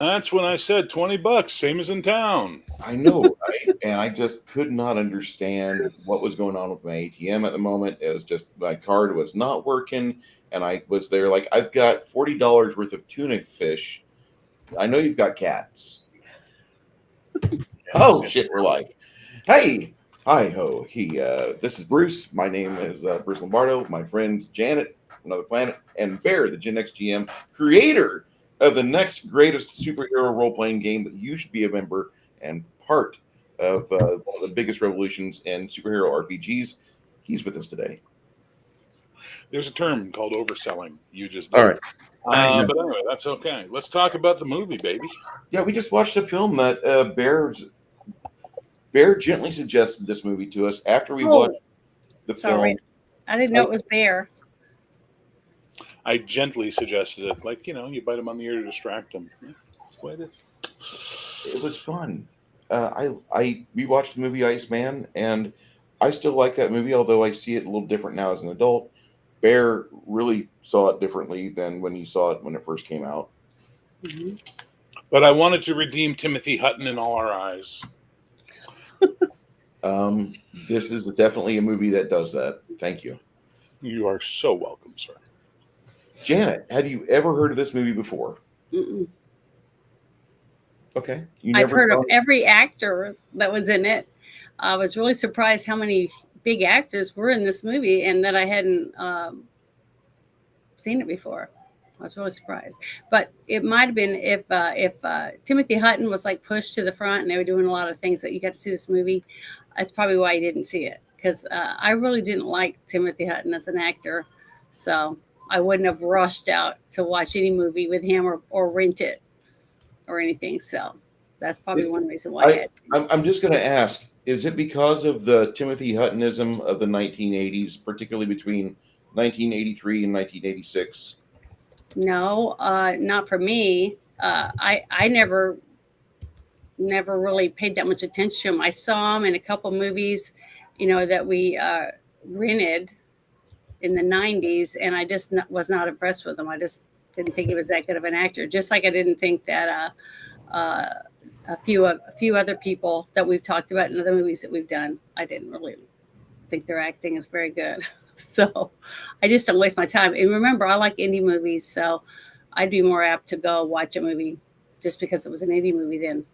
That's when I said $20, same as in town. I know, right? And I just could not understand what was going on with my ATM at the moment. It was just my card was not working, and I was there like, I've got $40 worth of tuna fish. I know you've got cats. Yes, Oh yes. shit, we're live. Hey, hi ho. This is Bruce. My name is Bruce Lombardo. My friend Janet, Another Planet, and Bear, the Gen X GM, creator of the next greatest superhero role playing game that you should be a member and part of one of the biggest revolutions in superhero RPGs. He's with us today. There's a term called overselling. You just All did. right. I know. But anyway, that's okay. Let's talk about the movie, baby. Yeah, we just watched a film that Bear gently suggested this movie to us after we watched Oh, the sorry. film. I didn't know it was Bear. I gently suggested it, like, you bite them on the ear to distract them. Yeah, that's the way it is. It was fun. I we watched the movie Iceman, and I still like that movie, although I see it a little different now as an adult. Bear really saw it differently than when he saw it when it first came out. Mhm. But I wanted to redeem Timothy Hutton in all our eyes. Um, this is definitely a movie that does that. Thank you, You are so welcome, sir. Janet. Had you ever heard of this movie before? Mm-mm. Okay, you I've never heard of saw it. every actor that was in it. I was really surprised how many big actors were in this movie and that I hadn't seen it before. I was really surprised, but it might have been if Timothy Hutton was like pushed to the front and they were doing a lot of things that you got to see this movie. That's probably why I didn't see it because I really didn't like Timothy Hutton as an actor, so I wouldn't have rushed out to watch any movie with him or rent it or anything. So that's probably It, one reason why I I had. I'm just going to ask: is it because of the Timothy Huttonism of the 1980s, particularly between 1983 and 1986? No, not for me. I never really paid that much attention to him. I saw him in a couple movies, that we rented in the '90s, and I just was not impressed with him. I just didn't think he was that good of an actor. Just like I didn't think that a few other people that we've talked about in other movies that we've done, I didn't really think their acting is very good. So I just don't waste my time. And remember, I like indie movies, so I'd be more apt to go watch a movie just because it was an indie movie than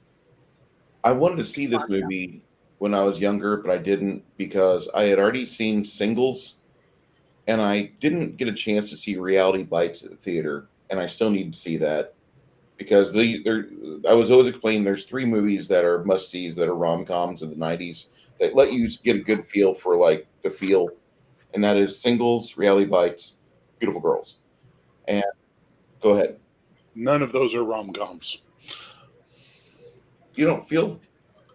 I wanted to see this watch them. movie when I was younger, but I didn't because I had already seen Singles, and I didn't get a chance to see Reality Bites at the theater, and I still need to see that because I was always explaining there's three movies that are must sees that are rom coms of the '90s that let you get a good feel for like the feel, and that is Singles, Reality Bites, Beautiful Girls. And go ahead, None of those are rom coms. you don't feel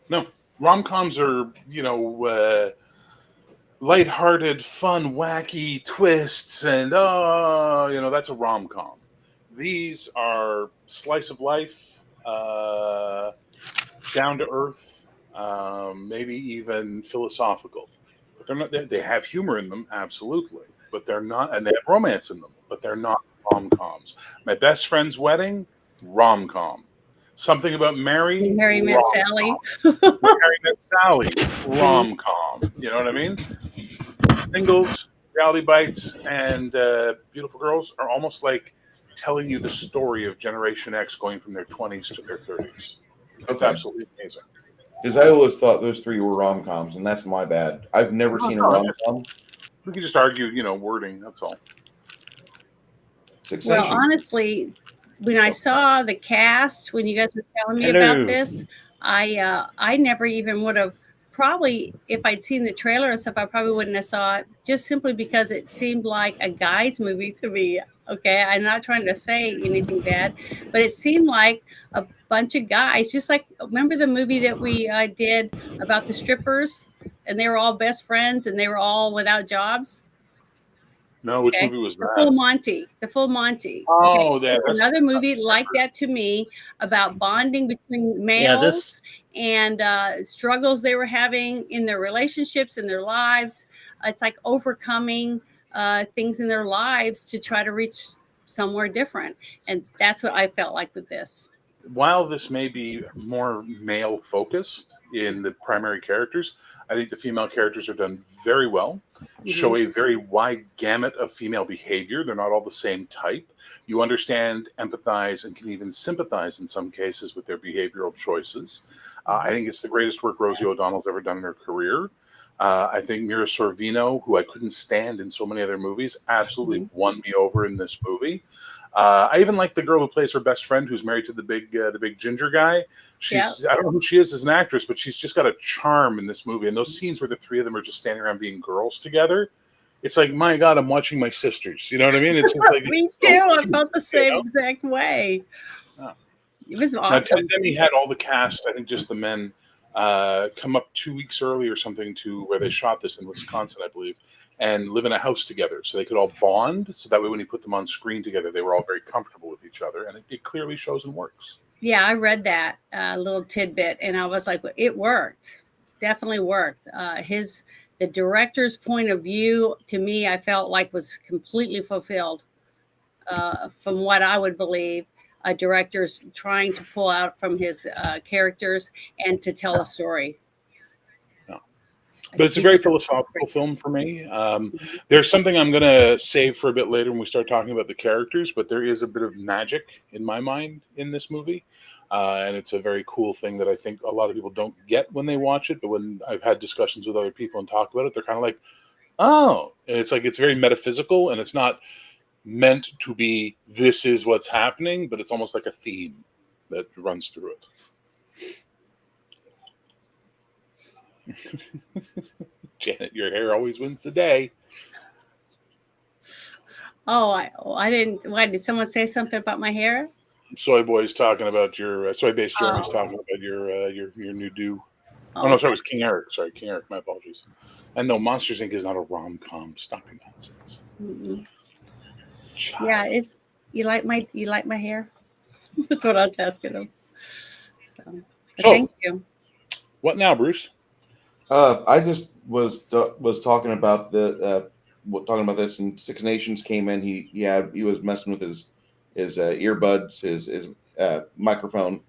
No, rom coms are, lighthearted, fun, wacky twists, and that's a rom com. These are slice of life, down to earth, maybe even philosophical. But they're not. They have humor in them, absolutely, but they're not, and they have romance in them, but they're not rom coms. My best friend's wedding, rom com. Something about Mary, Harry Met rom Sally. com. Harry Met Sally, rom com. You know what I mean? Singles, Reality Bites, and Beautiful Girls are almost like telling you the story of Generation X going from their 20s to their 30s. It's okay. absolutely amazing. Because I always thought those three were rom coms, and that's my bad. I've never Oh, seen a no, rom com. we can just argue, wording. That's all. Well, Succession. honestly, when I saw the cast, when you guys were telling me about Hello. this, I never even would have probably if I'd seen the trailer and stuff, I probably wouldn't have saw it just simply because it seemed like a guy's movie to me. Okay, I'm not trying to say anything bad, but it seemed like a bunch of guys, just like remember the movie that we did about the strippers, and they were all best friends and they were all without jobs. No, which Okay. movie was The that? Full Monty. The Full Monty. Okay. Oh, yeah, It's that's another movie like that to me about bonding between Yeah, this males and struggles they were having in their relationships in their lives. It's like overcoming things in their lives to try to reach somewhere different. And that's what I felt like with this. while this may be more male focused in the primary characters, I think the female characters are done very well, show a very wide gamut of female behavior. They're not all the same type. You understand, empathize, and can even sympathize in some cases with their behavioral choices. I think it's the greatest work Rosie O'Donnell's ever done in her career. I think Mira Sorvino, who I couldn't stand in so many other movies, absolutely won me over in this movie. I even like the girl who plays her best friend, who's married to the big ginger guy. She's I don't know who she is as an actress, but she's just got a charm in this movie. And those scenes where the three of them are just standing around being girls together, it's like, my God, I'm watching my sisters. You know what I mean? It's just like Me it's too. so I felt the same you know? exact way. Yeah. It was Now, awesome. Demi had all the cast, I think just the men, come up 2 weeks early or something to where they shot this in Wisconsin, I believe, and live in a house together so they could all bond. So that way, when you put them on screen together, they were all very comfortable with each other. And it clearly shows and works. Yeah, I read that little tidbit, and I was like, it worked. Definitely worked. The director's point of view, to me, I felt like was completely fulfilled from what I would believe a director's trying to pull out from his characters and to tell a story. But it's a very philosophical film for me. There's something I'm going to save for a bit later when we start talking about the characters, but there is a bit of magic in my mind in this movie. And it's a very cool thing that I think a lot of people don't get when they watch it. But when I've had discussions with other people and talk about it, they're kind of like, oh, and it's like, it's very metaphysical, and it's not meant to be, this is what's happening, but it's almost like a theme that runs through it. Janet, your hair always wins the day. Oh, I didn't. Why did someone say something about my hair? Soy Boy's talking about your Soy Base Jeremy's talking about your new do. Oh no, sorry, it was King Eric. Sorry, King Eric. My apologies. And no, Monsters Inc. is not a rom-com. Stop your nonsense. Yeah, it's you like my hair? That's what I was asking him. So thank you. What now, Bruce? I just was talking about talking about this, and Six Nations came in. He was messing with his earbuds, his microphone.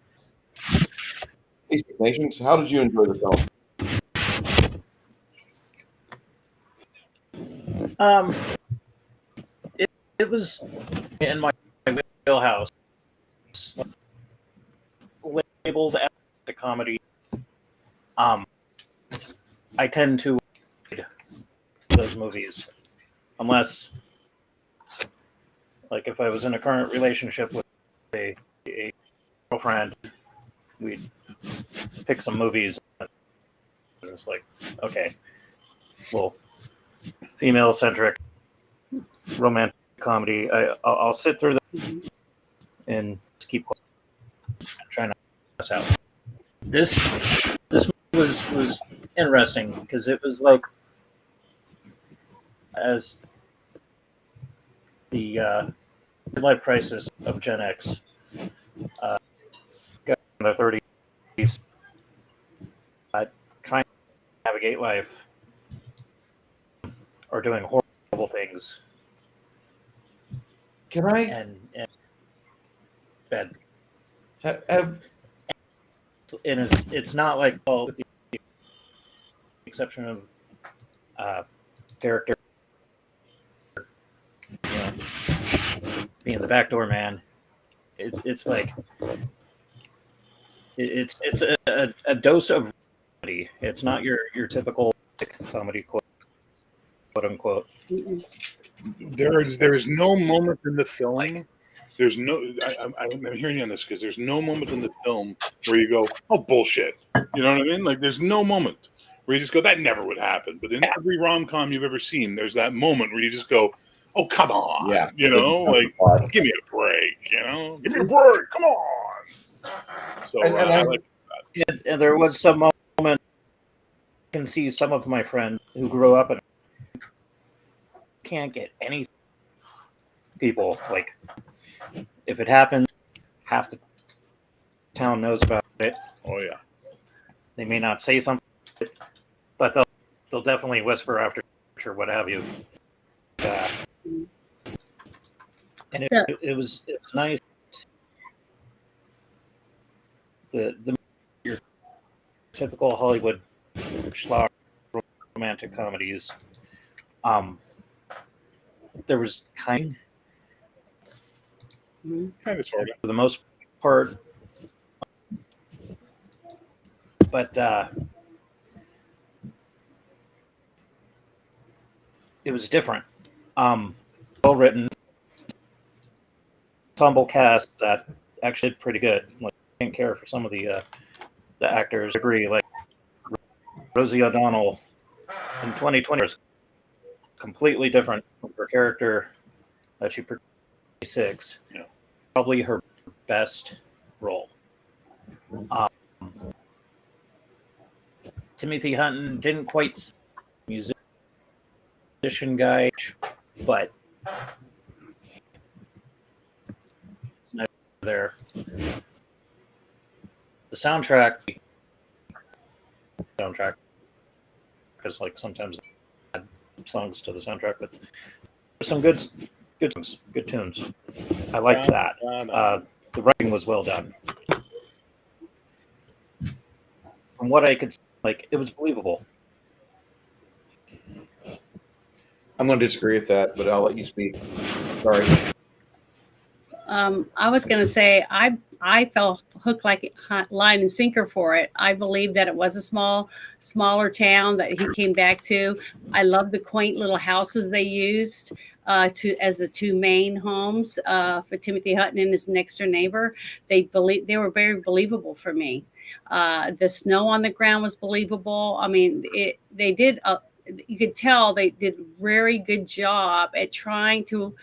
Hey, Six Nations, how did you enjoy the film? It was in my wheelhouse, labeled as a comedy. I tend to avoid those movies unless, like, if I was in a current relationship with a girlfriend, we'd pick some movies. It was like, okay, well, female-centric romantic comedy. I'll sit through them and just keep trying to pass out. This was interesting because it was like, as the life crisis of Gen X got in their 30s, trying to navigate life or doing horrible things. Can I? And bad. And it's not like, well, with the exception of character, being the backdoor man. It's like it's a dose of comedy. It's not your typical comedy, quote unquote. There's no moment in the film. There's no. I'm hearing you on this because there's no moment in the film where you go, "Oh, bullshit." You know what I mean? Like, there's no moment where you just go, "That never would happen." But in every rom-com you've ever seen, there's that moment where you just go, "Oh, come on!" Yeah, you know, like, give me a break. You know, give me a break. Come on. So I like that. And there was some moment. I can see some of my friends who grew up and can't get any people, like, if it happens, half the town knows about it. Oh yeah. They may not say something, but they'll definitely whisper after or what have you. And it was nice the your typical Hollywood schlock romantic comedies. There was kind, Kind of, sort of. for the most part, but it was different. Well written, ensemble cast that actually did pretty good. Like, I didn't care for some of the actors. I agree. Like Rosie O'Donnell in 2020 was completely different from her character that she portrayed in 6. Yeah. Probably her best role. Timothy Hutton didn't quite musician guy, but there. The soundtrack, because like sometimes they add songs to the soundtrack, but there's some good tunes. I liked that. The writing was well done. From what I could see, like, it was believable. I'm going to disagree with that, but I'll let you speak. Sorry. I was going to say I fell hook, like line and sinker for it. I believe that it was a smaller town that he came back to. I love the quaint little houses they used as the two main homes for Timothy Hutton and his next door neighbor. They were very believable for me. The snow on the ground was believable. I mean, they did. You could tell they did a very good job at trying to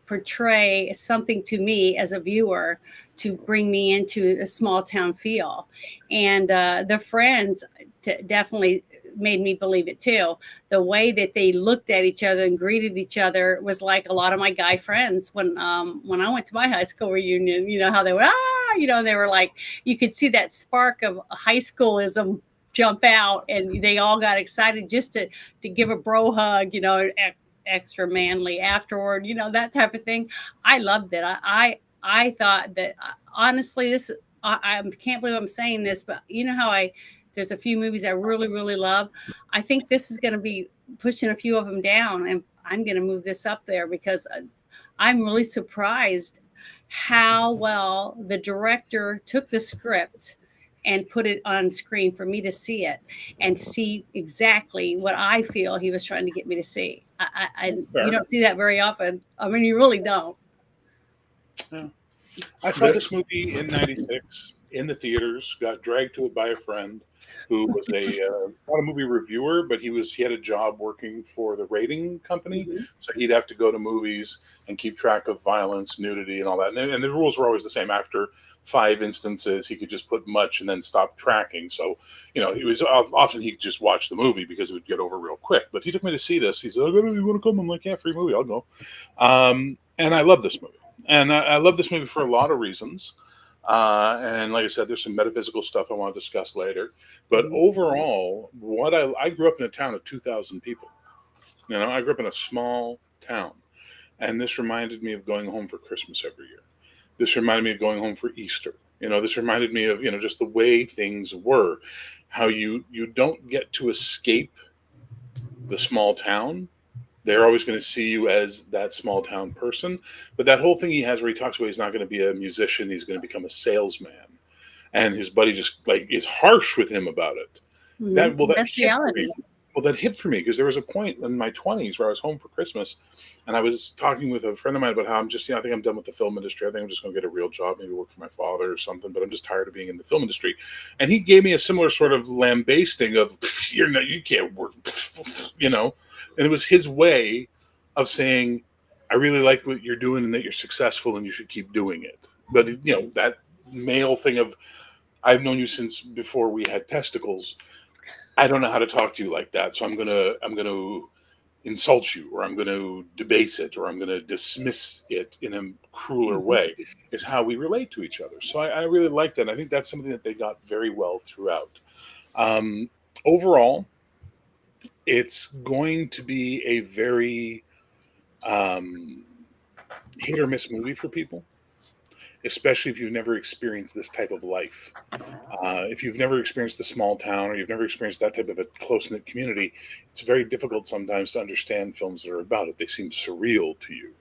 portray something to me as a viewer to bring me into a small town feel. And the friends definitely made me believe it too. The way that they looked at each other and greeted each other was like a lot of my guy friends when I went to my high school reunion. You know how they were, they were like, you could see that spark of high schoolism jump out, and they all got excited just to give a bro hug, extra manly afterward, that type of thing. I loved it. I thought that honestly, I can't believe I'm saying this, but you know how there's a few movies I really, really love. I think this is going to be pushing a few of them down, and I'm going to move this up there because I'm really surprised how well the director took the script and put it on screen for me to see it and see exactly what I feel he was trying to get me to see. You don't see that very often. I mean, you really don't. Yeah. I saw this movie in '96 in the theaters. Got dragged to it by a friend who was not a movie reviewer, but he had a job working for the rating company, so he'd have to go to movies and keep track of violence, nudity, and all that. And the rules were always the same. After 5 instances, he could just put much and then stop tracking. So, it was often he'd just watch the movie because it would get over real quick. But he took me to see this. He said, "Oh, you want to come?" I'm like, "Yeah, free movie, I'll go." And I love this movie. And I love this movie for a lot of reasons. And like I said, there's some metaphysical stuff I want to discuss later. But overall, I grew up in a town of 2,000 people. I grew up in a small town. And this reminded me of going home for Christmas every year. This reminded me of going home for Easter. This reminded me of, just the way things were. How you don't get to escape the small town. They're always going to see you as that small town person. But that whole thing he has where he talks about he's not going to be a musician, he's going to become a salesman. And his buddy just is harsh with him about it. That's reality. That hit for me because there was a point in my 20s where I was home for Christmas and I was talking with a friend of mine about how I'm just, I think I'm done with the film industry. I think I'm just going to get a real job, maybe work for my father or something, but I'm just tired of being in the film industry. And he gave me a similar sort of lambasting of, you can't work, and it was his way of saying, I really like what you're doing and that you're successful and you should keep doing it. But, that male thing of, I've known you since before we had testicles. I don't know how to talk to you like that, so I'm gonna insult you, or I'm gonna debase it, or I'm gonna dismiss it in a crueler way. Is how we relate to each other. So I really like that. I think that's something that they got very well throughout. Overall, it's going to be a very hit or miss movie for people. especially if you've never experienced this type of life. If you've never experienced the small town or you've never experienced that type of a close knit community, it's very difficult sometimes to understand films that are about it. They seem surreal to you.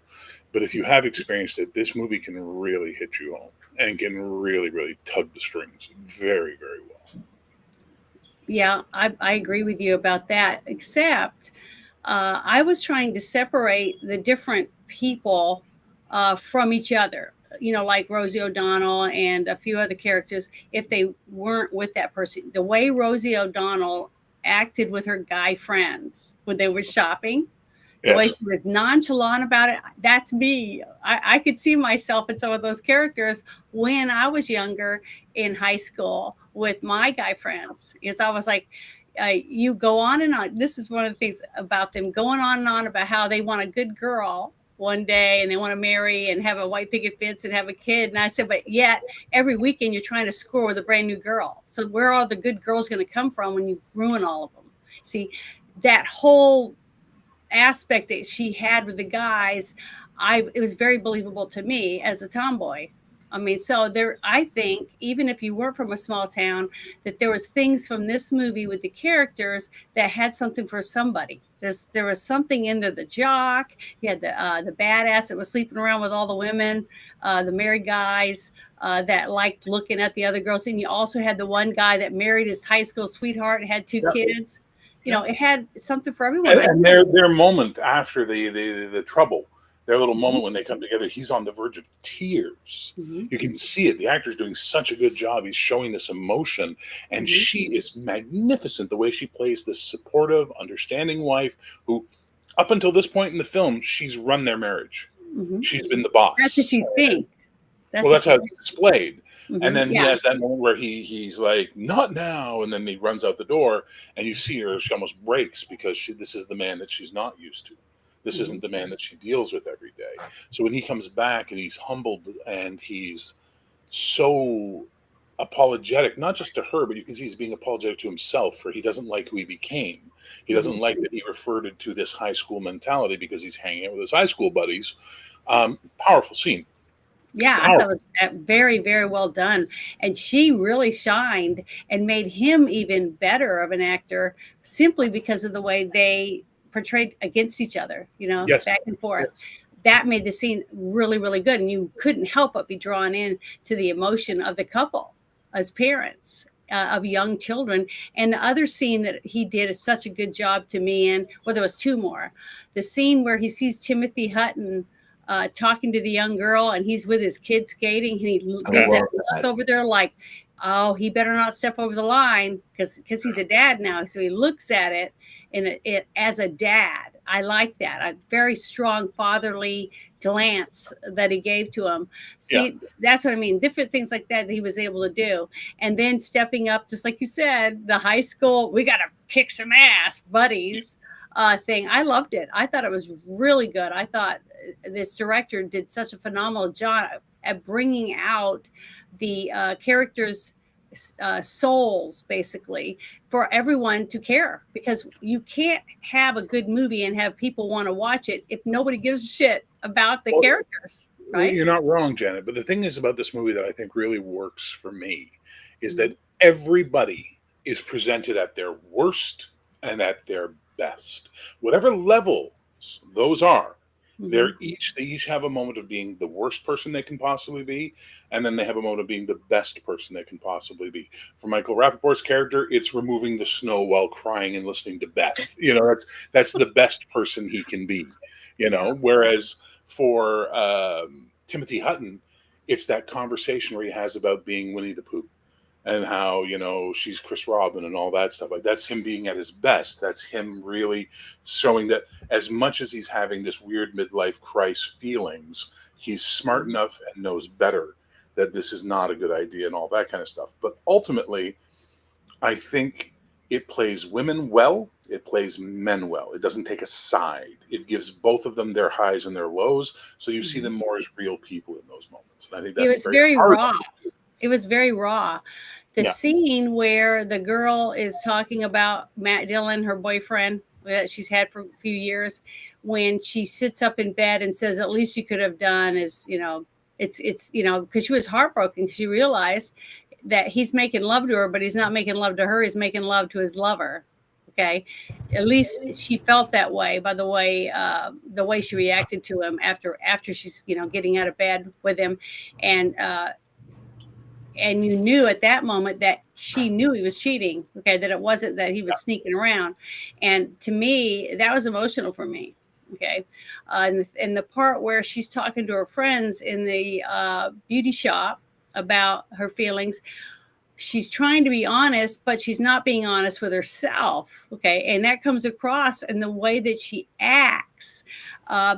But if you have experienced it, this movie can really hit you home and can really, really tug the strings very, very well. Yeah, I agree with you about that. Except I was trying to separate the different people from each other. You know, like Rosie O'Donnell and a few other characters, if they weren't with that person. The way Rosie O'Donnell acted with her guy friends when they were shopping, the way Yes. she was nonchalant about it, that's me. I could see myself in some of those characters when I was younger in high school with my guy friends. Because I was like, you go on and on. This is one of the things about them going on and on about how they want a good girl one day and they want to marry and have a white picket fence and have a kid. And I said, but yet every weekend you're trying to score with a brand new girl. So where are the good girls going to come from when you ruin all of them? See, that whole aspect that she had with the guys, it was very believable to me as a tomboy. I mean, so there, I think even if you weren't from a small town, that there was things from this movie with the characters that had something for somebody. There was something in there. The jock, you had the badass that was sleeping around with all the women, the married guys that liked looking at the other girls, and you also had the one guy that married his high school sweetheart and had two kids. You know, it had something for everyone. And their moment after the trouble, their little moment when they come together, he's on the verge of tears. You can see it. The actor's doing such a good job. He's showing this emotion, and she is magnificent. The way she plays this supportive, understanding wife who, up until this point in the film, she's run their marriage. She's been the boss. That's what you think. That's how it's displayed. And then he Yeah. has that moment where he's like, not now. And then he runs out the door and you see her, she almost breaks because this is the man that she's not used to. This isn't the man that she deals with every day. So when he comes back and he's humbled and he's so apologetic, not just to her, but you can see he's being apologetic to himself for he doesn't like who he became. He doesn't like that he referred to this high school mentality because he's hanging out with his high school buddies. Powerful scene. Yeah, I thought it was very, very well done. And she really shined and made him even better of an actor simply because of the way they portrayed against each other, you know, back and forth. Yes. That made the scene really, really good. And you couldn't help but be drawn in to the emotion of the couple as parents of young children. And the other scene that he did such a good job to me in, well, there was two more. The scene where he sees Timothy Hutton talking to the young girl and he's with his kid skating and he does that look over there like, oh, he better not step over the line because he's a dad now. So he looks at it and it as a dad. I like that. A very strong fatherly glance that he gave to him. See, that's what I mean. Different things like that he was able to do. And then stepping up, just like you said, the high school, we got to kick some ass buddies thing. I loved it. I thought it was really good. I thought this director did such a phenomenal job at bringing out the characters' souls, basically, for everyone to care. Because you can't have a good movie and have people want to watch it if nobody gives a shit about the characters. Right? Well, you're not wrong, Janet. But the thing is about this movie that I think really works for me is that everybody is presented at their worst and at their best. Whatever levels those are, they each have a moment of being the worst person they can possibly be, and then they have a moment of being the best person they can possibly be. For Michael Rappaport's character, it's removing the snow while crying and listening to Beth. You know, that's the best person he can be. You know, whereas for Timothy Hutton, it's that conversation where he has about being Winnie the Pooh. And how, you know, she's Chris Robin and all that stuff. Like, that's him being at his best. That's him really showing that as much as he's having this weird midlife crisis feelings, he's smart enough and knows better that this is not a good idea and all that kind of stuff. But ultimately, I think it plays women well. It plays men well. It doesn't take a side. It gives both of them their highs and their lows. So you see them more as real people in those moments. And I think that's very raw. It was very raw. The scene where the girl is talking about Matt Dillon, her boyfriend that she's had for a few years, when she sits up in bed and says, at least you could have done is It's because she was heartbroken because she realized that he's making love to her, but he's not making love to her. He's making love to his lover. Okay, at least she felt that way by the way she reacted to him after she's getting out of bed with him, and you knew at that moment that she knew he was cheating. Okay, that it wasn't that he was sneaking around, and to me that was emotional for me. Okay, and the part where she's talking to her friends in the beauty shop about her feelings, she's trying to be honest, but she's not being honest with herself. Okay. And that comes across in the way that she acts,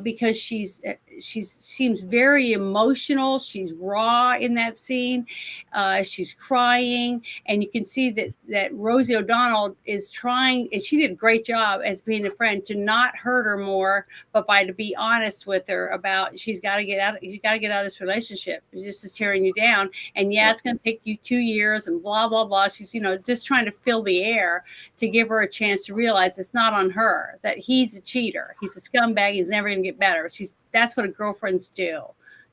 because she seems very emotional. She's raw in that scene. She's crying, and you can see that Rosie O'Donnell is trying, and she did a great job as being a friend to not hurt her more, but to be honest with her about she's got to get out of this relationship. This is tearing you down. And it's going to take you 2 years and blah, blah, blah. She's, just trying to fill the air to give her a chance to realize it's not on her, that he's a cheater. He's a scumbag. He's never going to get better. That's what girlfriends do.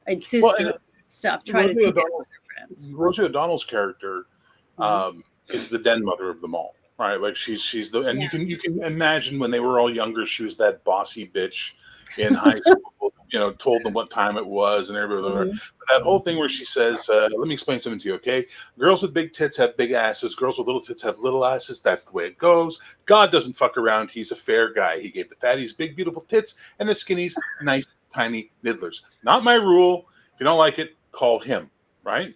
And sister stuff. Try to do that with her friends. Rosie O'Donnell's character is the den mother of them all, right? Like she's the, and you can imagine when they were all younger, she was that bossy bitch in high school, told them what time it was and everybody. That whole thing where she says, let me explain something to you, okay? Girls with big tits have big asses. Girls with little tits have little asses. That's the way it goes. God doesn't fuck around. He's a fair guy. He gave the fatties big, beautiful tits and the skinnies nice, tiny nidlers. Not my rule. If you don't like it, call him, right?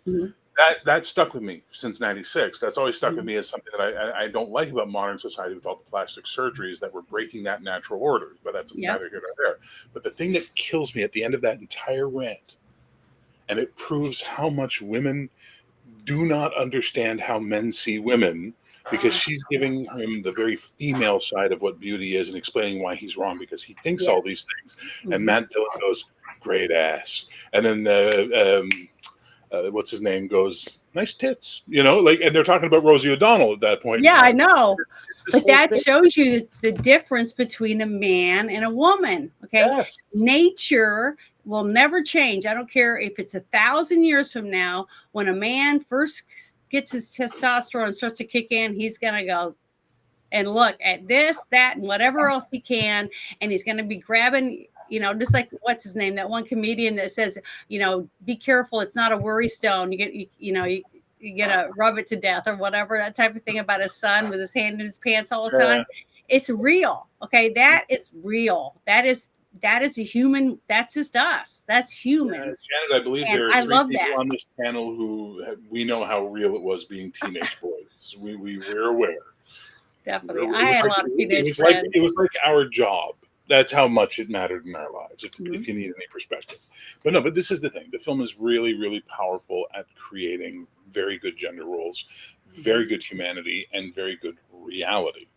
That stuck with me since '96. That's always stuck with me as something that I don't like about modern society with all the plastic surgeries that we're breaking that natural order. But that's neither here nor there. But the thing that kills me at the end of that entire rant, and it proves how much women do not understand how men see women, because she's giving him the very female side of what beauty is and explaining why he's wrong because he thinks all these things. And Matt Dillon goes, great ass. And then what's his name goes, nice tits, and they're talking about Rosie O'Donnell at that point. Yeah, I know. But that shows you the difference between a man and a woman. Okay. Yes. Nature will never change. I don't care if it's 1,000 years from now. When a man first gets his testosterone and starts to kick in, he's going to go and look at this, that, and whatever else he can. And he's going to be grabbing, just like what's his name, that one comedian that says, be careful, it's not a worry stone. You get to rub it to death or whatever, that type of thing about his son with his hand in his pants all the time. It's real. Okay. That is real. That is a human. That's just us. That's humans. Janet, I believe there are 3 people on this panel who we know how real it was being teenage boys. We're aware. Definitely. I had a lot of teenage friends. It was like our job. That's how much it mattered in our lives, if you need any perspective. But this is the thing. The film is really, really powerful at creating very good gender roles, very good humanity, and very good reality.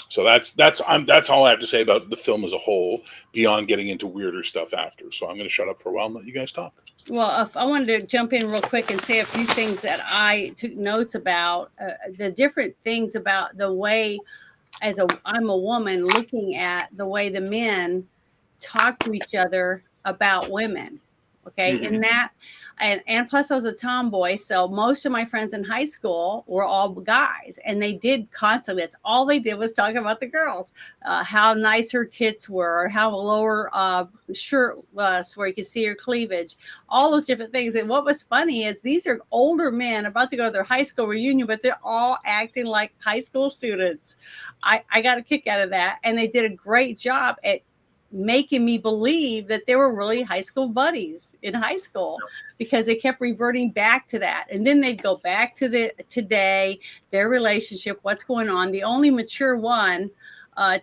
So that's all I have to say about the film as a whole, beyond getting into weirder stuff after. So I'm going to shut up for a while and let you guys talk. Well, I wanted to jump in real quick and say a few things that I took notes about, the different things about the way, I'm a woman looking at the way the men talk to each other about women. Okay. In that, and plus I was a tomboy. So most of my friends in high school were all guys, and they did constantly, that's all they did was talk about the girls, how nice her tits were, how lower shirt was where you could see her cleavage, all those different things. And what was funny is these are older men about to go to their high school reunion, but they're all acting like high school students. I got a kick out of that. And they did a great job at making me believe that they were really high school buddies in high school, because they kept reverting back to that. And then they'd go back to today, their relationship, what's going on. The only mature one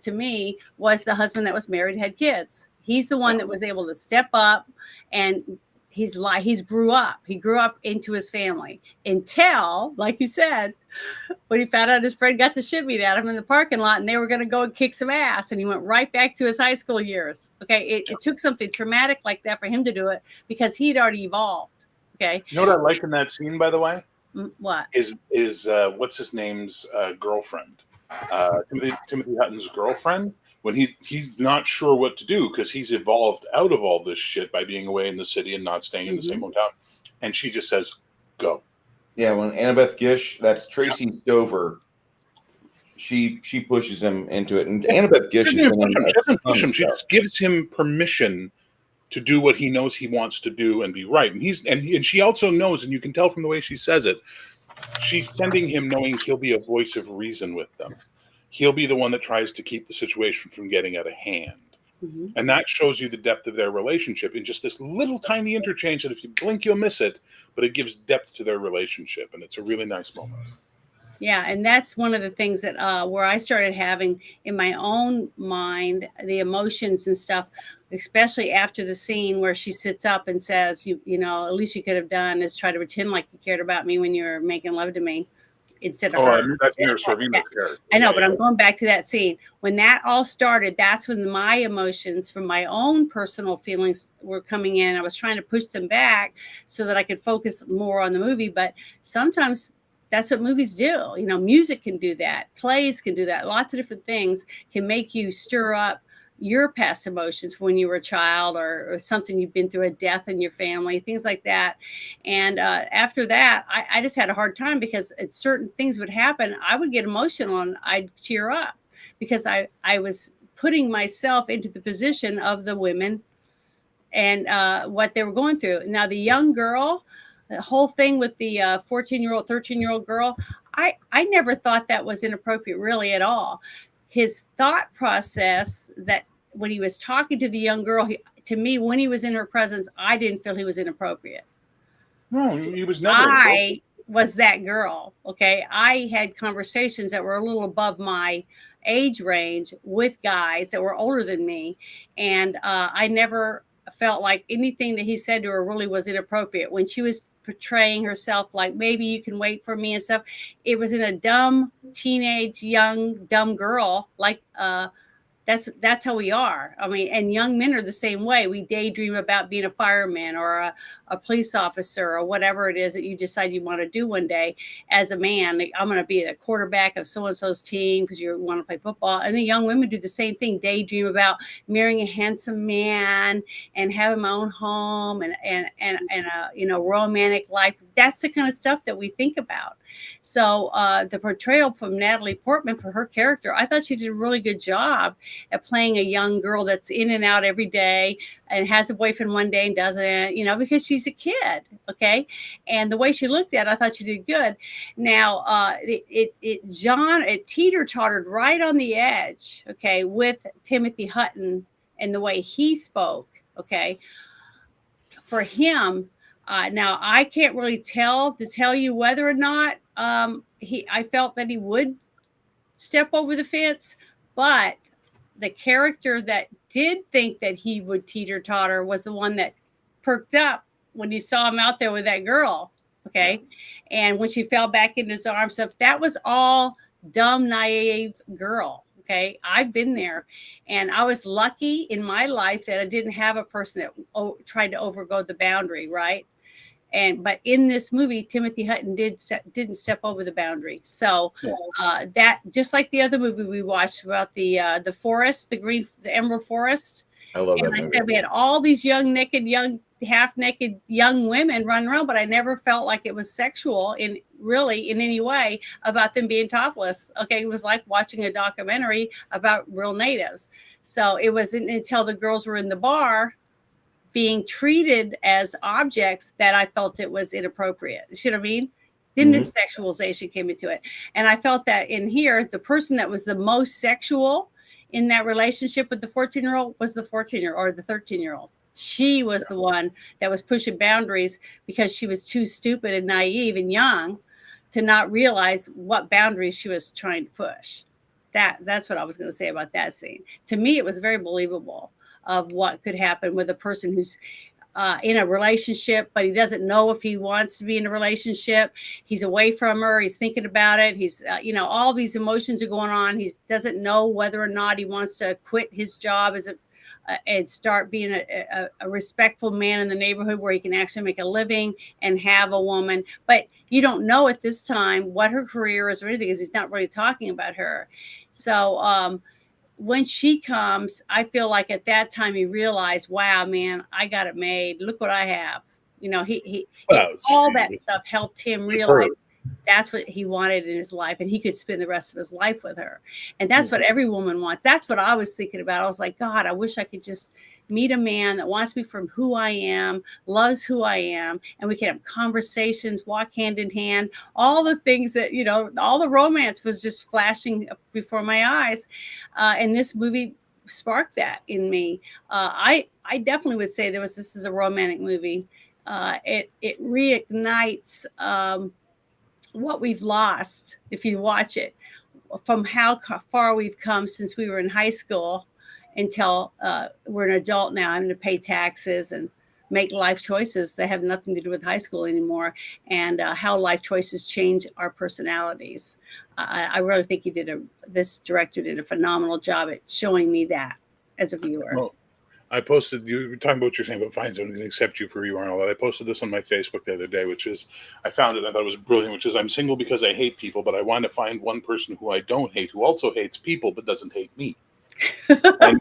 to me was the husband that was married, had kids. He's the one that was able to step up, and he grew up into his family until, like you said, when he found out his friend got the shit beat out of him in the parking lot and they were going to go and kick some ass, and he went right back to his high school years. Okay. It took something traumatic like that for him to do it, because he'd already evolved. Okay. You know what I like in that scene, by the way? What? Is what's his name's girlfriend? Timothy Hutton's girlfriend. when he's not sure what to do because he's evolved out of all this shit by being away in the city and not staying in the same hometown. And she just says, go. Yeah, when Annabeth Gish, that's Tracy Stover, she pushes him into it. And Annabeth Gish She has doesn't been in push him. She doesn't a ton push of him. She stuff. just gives him permission to do what he knows he wants to do and be right. And she also knows, and you can tell from the way she says it, she's sending him knowing he'll be a voice of reason with them. He'll be the one that tries to keep the situation from getting out of hand. Mm-hmm. And that shows you the depth of their relationship in just this little tiny interchange that if you blink, you'll miss it, but it gives depth to their relationship. And it's a really nice moment. Yeah, and that's one of the things that where I started having in my own mind the emotions and stuff, especially after the scene where she sits up and says, you know, at least you could have done is try to pretend like you cared about me when you were making love to me instead of her. That's Mira Sorvino's character. I know, but I'm going back to that scene. When that all started, that's when my emotions from my own personal feelings were coming in. I was trying to push them back so that I could focus more on the movie, but sometimes that's what movies do. You know, music can do that. Plays can do that. Lots of different things can make you stir up your past emotions when you were a child or something you've been through, a death in your family, things like that. And after that, I just had a hard time because certain things would happen. I would get emotional and I'd tear up because I was putting myself into the position of the women and what they were going through. Now, the young girl, the whole thing with the 14-year-old, 13-year-old girl, I never thought that was inappropriate really at all. His thought process that when he was talking to the young girl, to me, when he was in her presence, I didn't feel he was inappropriate. No, he was never. I was that girl. Okay. I had conversations that were a little above my age range with guys that were older than me. And I never felt like anything that he said to her really was inappropriate. When she was portraying herself like maybe you can wait for me and stuff, it was in a dumb teenage young dumb girl like that's how we are. I mean, and young men are the same way. We daydream about being a fireman or a police officer or whatever it is that you decide you want to do one day as a man. Like, I'm going to be the quarterback of so-and-so's team because you want to play football. And the young women do the same thing, daydream about marrying a handsome man and having my own home and a romantic life. That's the kind of stuff that we think about. So the portrayal from Natalie Portman for her character, I thought she did a really good job at playing a young girl that's in and out every day and has a boyfriend one day and doesn't, because she's a kid. Okay. And the way she looked at it, I thought she did good. Now, it teeter-tottered right on the edge. Okay. With Timothy Hutton and the way he spoke. Okay. For him, now I can't really tell you whether or not I felt that he would step over the fence, but the character that did think that he would teeter-totter was the one that perked up when he saw him out there with that girl. Okay. Yeah. And when she fell back in his arms, stuff, that was all dumb, naive girl. Okay. I've been there and I was lucky in my life that I didn't have a person that tried to overgo the boundary. Right. But in this movie, Timothy Hutton didn't step over the boundary. So that just like the other movie we watched about the forest, the Emerald Forest. I love that movie. I said we had all these half-naked young women running around, but I never felt like it was sexual in any way about them being topless. Okay, it was like watching a documentary about real natives. So it wasn't until the girls were in the bar being treated as objects that I felt it was inappropriate. You see what I mean? Then the sexualization came into it. And I felt that in here, the person that was the most sexual in that relationship with the 14-year-old was the 14-year-old or the 13-year-old. She was the one that was pushing boundaries because she was too stupid and naive and young to not realize what boundaries she was trying to push. That's what I was going to say about that scene. To me, it was very believable of what could happen with a person who's in a relationship, but he doesn't know if he wants to be in a relationship. He's away from her. He's thinking about it. He's, all these emotions are going on. He doesn't know whether or not he wants to quit his job and start being a respectful man in the neighborhood where he can actually make a living and have a woman. But you don't know at this time what her career is or anything because he's not really talking about her. So, when she comes, I feel like at that time he realized, wow, man, I got it made. Look what I have. You know, Well, all she that was stuff helped him superb. realize that's what he wanted in his life, and he could spend the rest of his life with her. And that's what every woman wants. That's what I was thinking about. I was like, God, I wish I could just meet a man that wants me from who I am, loves who I am, and we can have conversations, walk hand in hand, all the things that, you know, all the romance was just flashing before my eyes. And this movie sparked that in me. I definitely would say this is a romantic movie. It reignites what we've lost if you watch it, from how far we've come since we were in high school until we're an adult now, having to pay taxes and make life choices that have nothing to do with high school anymore, and how life choices change our personalities. I really think this director did a phenomenal job at showing me that as a viewer. Well, I posted, you were talking about what you're saying about find someone who can accept you for who you are and all that. I posted this on my Facebook the other day, which is, I found it, I thought it was brilliant, which is, I'm single because I hate people, but I want to find one person who I don't hate, who also hates people, but doesn't hate me. And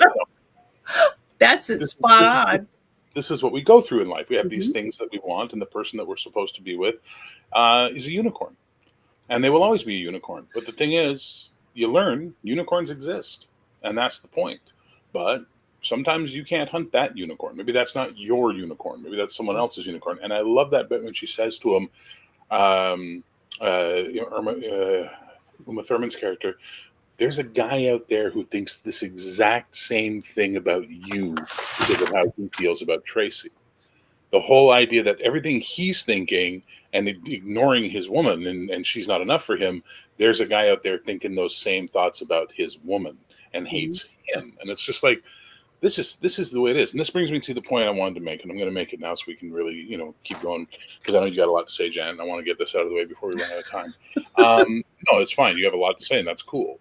That's spot on. This is what we go through in life. We have these things that we want, and the person that we're supposed to be with is a unicorn. And they will always be a unicorn. But the thing is, you learn unicorns exist. And that's the point. But sometimes you can't hunt that unicorn. Maybe that's not your unicorn. Maybe that's someone else's unicorn. And I love that bit when she says to him, Uma Thurman's character, there's a guy out there who thinks this exact same thing about you because of how he feels about Tracy. The whole idea that everything he's thinking and ignoring his woman, and she's not enough for him, there's a guy out there thinking those same thoughts about his woman and hates him. And it's just like, this is the way it is. And this brings me to the point I wanted to make, and I'm going to make it now so we can really, you know, keep going, because I know you got a lot to say, Jan, and I want to get this out of the way before we run out of time. No, it's fine. You have a lot to say, and that's cool.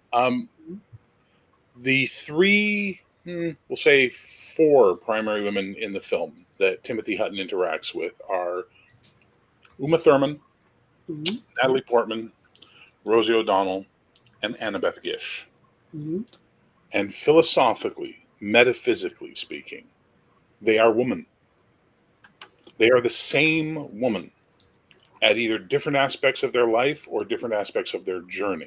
The three, we'll say four primary women in the film that Timothy Hutton interacts with are Uma Thurman, Natalie Portman, Rosie O'Donnell, and Annabeth Gish. And philosophically, metaphysically speaking, they are women. They are the same woman at either different aspects of their life or different aspects of their journey.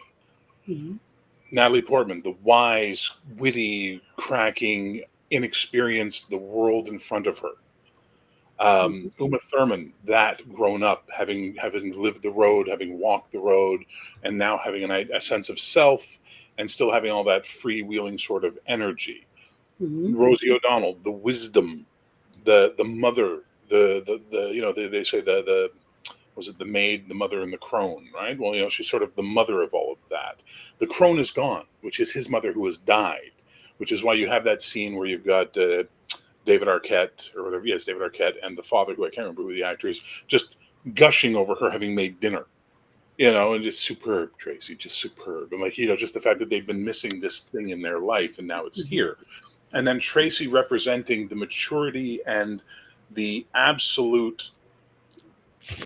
Natalie Portman, the wise, witty, cracking, inexperienced, the world in front of her. Uma Thurman, that grown up, having lived the road, having walked the road, and now having a sense of self, and still having all that freewheeling sort of energy. Rosie O'Donnell, the wisdom, the mother, the you know, they say the was it the maid, the mother, and the crone, right? Well, you know, she's sort of the mother of all of that. The crone is gone, which is his mother who has died, which is why you have that scene where you've got David Arquette, or whatever, yes, David Arquette, and the father, who I can't remember who the actor is, just gushing over her having made dinner. You know, and just superb, Tracy, just superb. And like, you know, just the fact that they've been missing this thing in their life and now it's here. And then Tracy representing the maturity and the absolute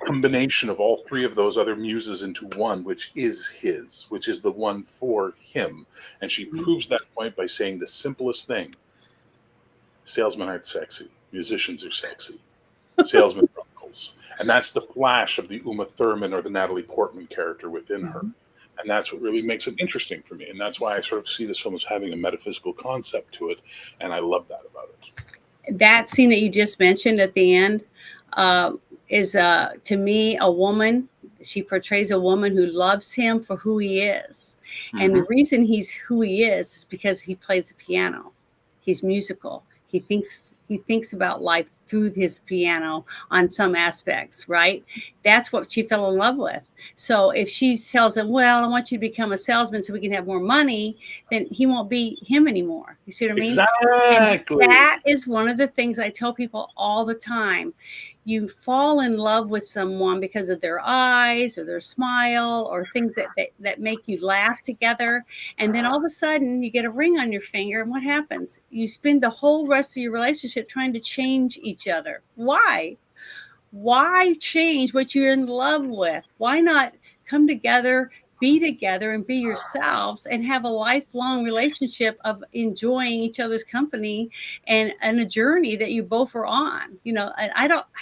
combination of all three of those other muses into one, which is his, which is the one for him. And she proves that point by saying the simplest thing: salesmen aren't sexy, musicians are sexy, salesmen are uncles. And that's the flash of the Uma Thurman or the Natalie Portman character within her. And that's what really makes it interesting for me. And that's why I sort of see this film as having a metaphysical concept to it. And I love that about it. That scene that you just mentioned at the end is, to me, a woman. She portrays a woman who loves him for who he is. And the reason he's who he is because he plays the piano. He's musical. He thinks about life through his piano on some aspects, right? That's what she fell in love with. So if she tells him, well, I want you to become a salesman so we can have more money, then he won't be him anymore. You see what I mean? Exactly. And that is one of the things I tell people all the time. You fall in love with someone because of their eyes or their smile or things that make you laugh together. And then all of a sudden you get a ring on your finger. And what happens? You spend the whole rest of your relationship trying to change each other. Why? Why change what you're in love with? Why not come together, be together and be yourselves and have a lifelong relationship of enjoying each other's company and a journey that you both are on, you know. And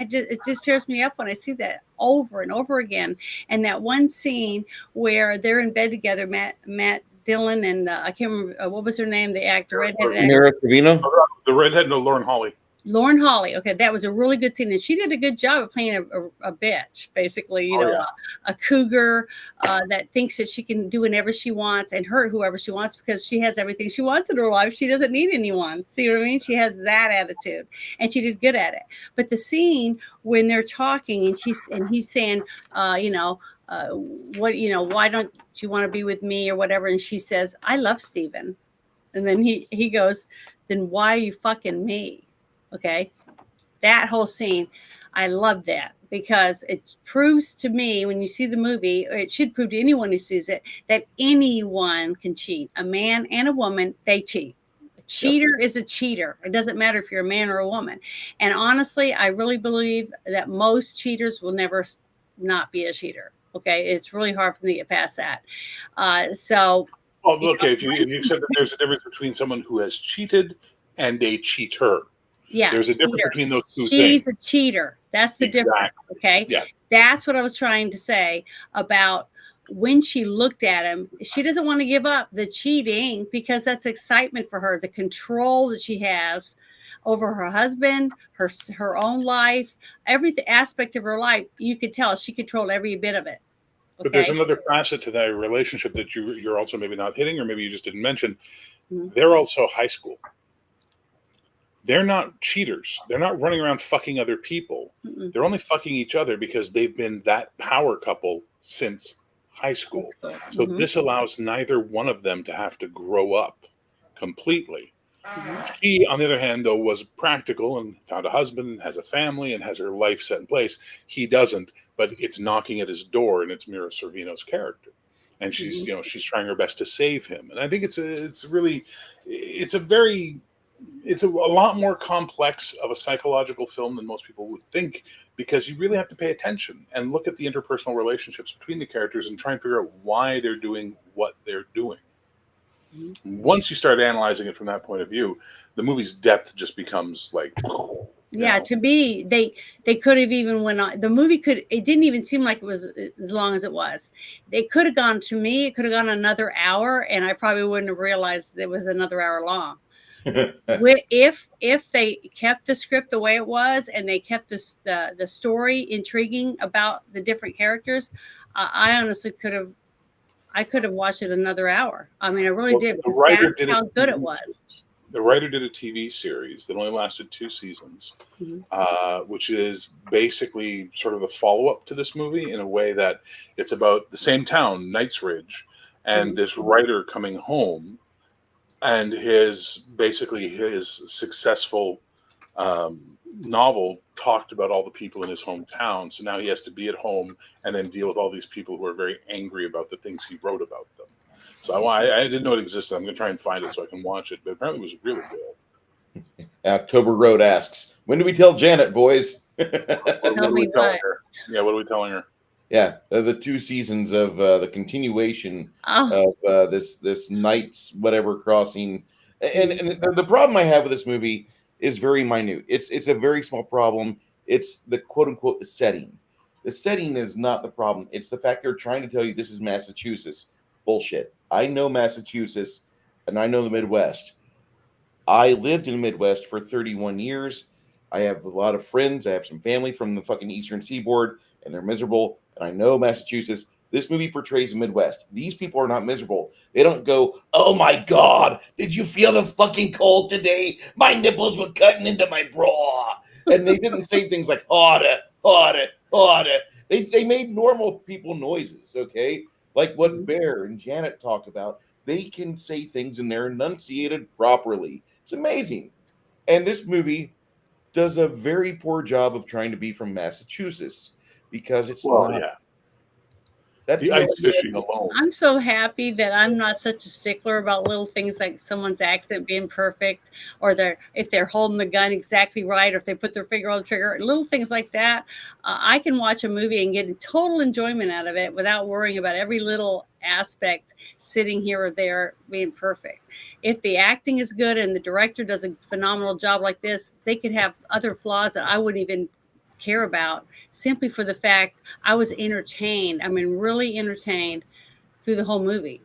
it just tears me up when I see that over and over again. And that one scene where they're in bed together, Matt Dillon and I can't remember what was her name, the actor, redheaded actor. Mira Sorvino? The redhead, no, Lauren Holly. Lauren Holly. Okay, that was a really good scene, and she did a good job of playing a bitch, basically. You know, a cougar that thinks that she can do whatever she wants and hurt whoever she wants because she has everything she wants in her life. She doesn't need anyone. See what I mean? She has that attitude, and she did good at it. But the scene when they're talking and he's saying, what, you know, why don't you want to be with me or whatever? And she says, I love Steven. And then he goes, then why are you fucking me? Okay, that whole scene, I love that because it proves to me when you see the movie, or it should prove to anyone who sees it, that anyone can cheat. A man and a woman, they cheat. A cheater is a cheater. It doesn't matter if you're a man or a woman. And honestly, I really believe that most cheaters will never not be a cheater. Okay, it's really hard for me to get past that. So. Well, okay, if you accept that there's a difference between someone who has cheated and a cheater. Yeah, there's a difference between those two things. She's a cheater. That's the difference. Okay. Yeah. That's what I was trying to say about when she looked at him. She doesn't want to give up the cheating because that's excitement for her, the control that she has over her husband, her own life, every aspect of her life. You could tell she controlled every bit of it. Okay? But there's another facet to that relationship that you're also maybe not hitting, or maybe you just didn't mention. Mm-hmm. They're also high school. They're not cheaters. They're not running around fucking other people. Mm-mm. They're only fucking each other because they've been that power couple since high school. So this allows neither one of them to have to grow up completely. Mm-hmm. She, on the other hand, though, was practical and found a husband, has a family, and has her life set in place. He doesn't, but it's knocking at his door, and it's Mira Sorvino's character. And she's, she's trying her best to save him. And I think it's a lot more complex of a psychological film than most people would think, because you really have to pay attention and look at the interpersonal relationships between the characters and try and figure out why they're doing what they're doing. Mm-hmm. Once you start analyzing it from that point of view, the movie's depth just becomes like... Yeah, to me, they could have even went on. The movie it didn't even seem like it was as long as it was. They could have gone, to me, it could have gone another hour, and I probably wouldn't have realized it was another hour long. If they kept the script the way it was and they kept the story intriguing about the different characters, I honestly could have watched it another hour. I mean, I really did. The writer did how good it was. The writer did a TV series that only lasted 2 seasons, which is basically sort of the follow-up to this movie in a way that it's about the same town, Knightsbridge, and this writer coming home. And his successful novel talked about all the people in his hometown. So now he has to be at home and then deal with all these people who are very angry about the things he wrote about them. So I didn't know it existed. I'm going to try and find it so I can watch it. But apparently it was really good. October Road asks, when do we tell Janet, boys? Tell me what. Yeah, what are we telling her? Yeah, the 2 seasons of the continuation of this Knights whatever crossing, and the problem I have with this movie is very minute. It's a very small problem. It's the quote unquote the setting. The setting is not the problem. It's the fact they're trying to tell you this is Massachusetts. Bullshit. I know Massachusetts, and I know the Midwest. I lived in the Midwest for 31 years. I have a lot of friends. I have some family from the fucking Eastern Seaboard, and they're miserable. And I know Massachusetts. This movie portrays the Midwest. These people are not miserable. They don't go, oh my God, did you feel the fucking cold today? My nipples were cutting into my bra. And they didn't say things like, harder, harder, harder. They made normal people noises, okay? Like what Bear and Janet talk about. They can say things and they're enunciated properly. It's amazing. And this movie does a very poor job of trying to be from Massachusetts because it's not. Yeah. That's the ice fishing alone. I'm so happy that I'm not such a stickler about little things like someone's accent being perfect, or if they're holding the gun exactly right, or if they put their finger on the trigger, little things like that. I can watch a movie and get total enjoyment out of it without worrying about every little aspect sitting here or there being perfect. If the acting is good and the director does a phenomenal job like this, they could have other flaws that I wouldn't even care about, simply for the fact I was entertained. I mean, really entertained through the whole movie.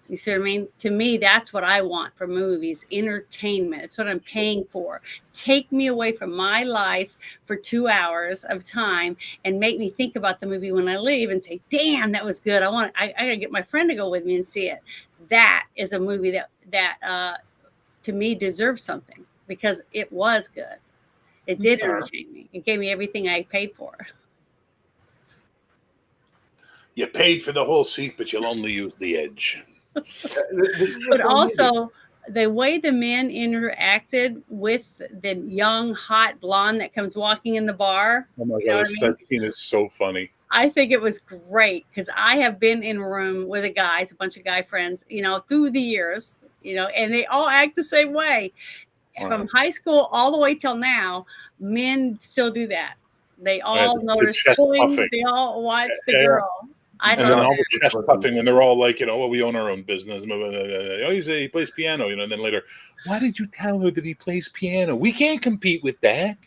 You see what I mean? To me, that's what I want from movies, entertainment. It's what I'm paying for. Take me away from my life for 2 hours of time and make me think about the movie when I leave and say, damn, that was good. I gotta get my friend to go with me and see it. That is a movie that to me deserves something, because it was good. It did entertain me. It gave me everything I paid for. You paid for the whole seat, but you'll only use the edge. But also, the way the men interacted with the young, hot blonde that comes walking in the bar. Oh my God, that scene is so funny. I think it was great, because I have been in a room with a bunch of guy friends, through the years, and they all act the same way. Wow. From high school all the way till now, men still do that. They all notice pulling, they all watch the girl. And then all the chest puffing, and they're all like, well, we own our own business. Oh, he plays piano, and then later, why did you tell her that he plays piano? We can't compete with that.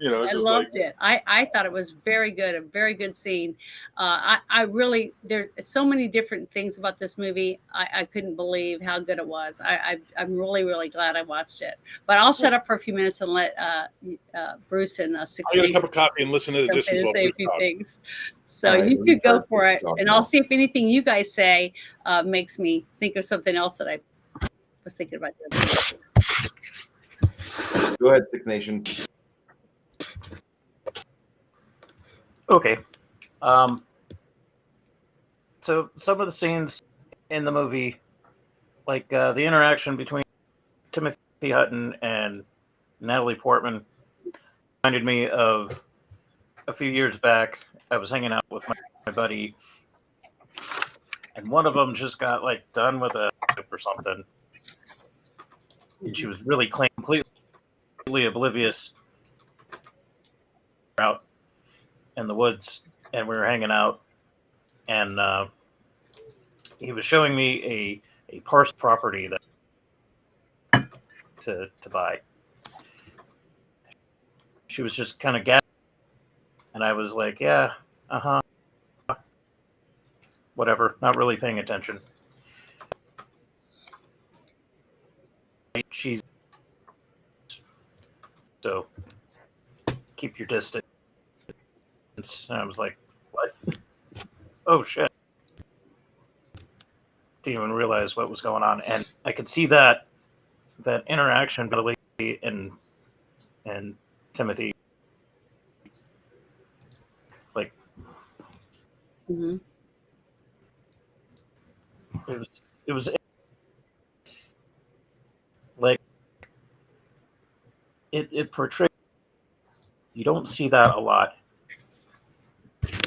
I loved it. I thought it was very good, a very good scene. I really, there's so many different things about this movie. I couldn't believe how good it was. I'm really, really glad I watched it. But I'll shut up for a few minutes and let Bruce and Six I'll get a cup of coffee and listen to the distance while say a few things. So you two go for it, and I'll see if anything you guys say makes me think of something else that I was thinking about. Go ahead, Six Nations. Okay. So some of the scenes in the movie, like the interaction between Timothy Hutton and Natalie Portman, reminded me of a few years back. I was hanging out with my buddy, and one of them just got done with a or something, and she was really completely oblivious out in the woods, and we were hanging out, and he was showing me a parcel property that to buy. She was just kind of gasping. And I was like, yeah, whatever, not really paying attention. She's so keep your distance. And I was like, what? Oh, shit. Didn't even realize what was going on. And I could see that interaction between Billy and Timothy. Mm-hmm. It was like it portrayed. You don't see that a lot.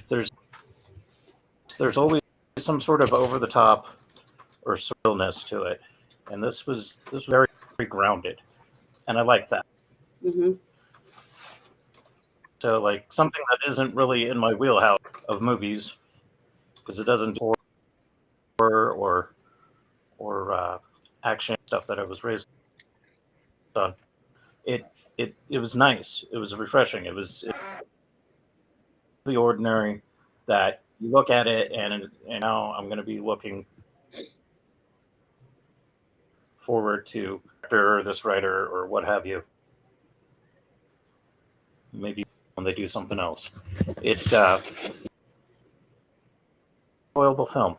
There's always some sort of over the top or surrealness to it, and this was very, very grounded, and I like that. Mm-hmm. So something that isn't really in my wheelhouse of movies, because it doesn't do horror or action stuff that I was raised on. It was nice. It was refreshing. It was the ordinary that you look at it, and now I'm going to be looking forward to this writer or what have you. Maybe when they do something else. It's enjoyable film.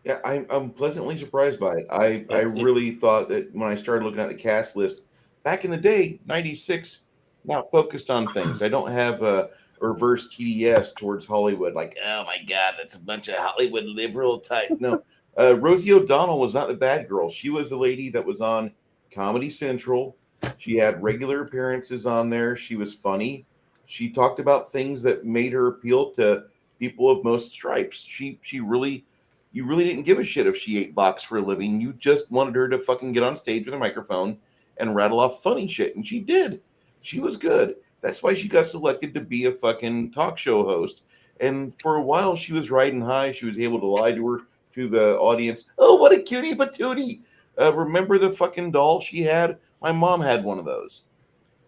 Yeah, I'm pleasantly surprised by it. I really thought that when I started looking at the cast list back in the day, 96, not focused on things. I don't have a reverse TDS towards Hollywood. Like, oh my God, that's a bunch of Hollywood liberal type. No, Rosie O'Donnell was not the bad girl. She was the lady that was on Comedy Central. She had regular appearances on there. She was funny. She talked about things that made her appeal to people of most stripes. You really didn't give a shit if she ate box for a living. You just wanted her to fucking get on stage with a microphone and rattle off funny shit. And she did. She was good. That's why she got selected to be a fucking talk show host. And for a while, she was riding high. She was able to lie to her to the audience, oh, what a cutie patootie. Remember the fucking doll she had? My mom had one of those.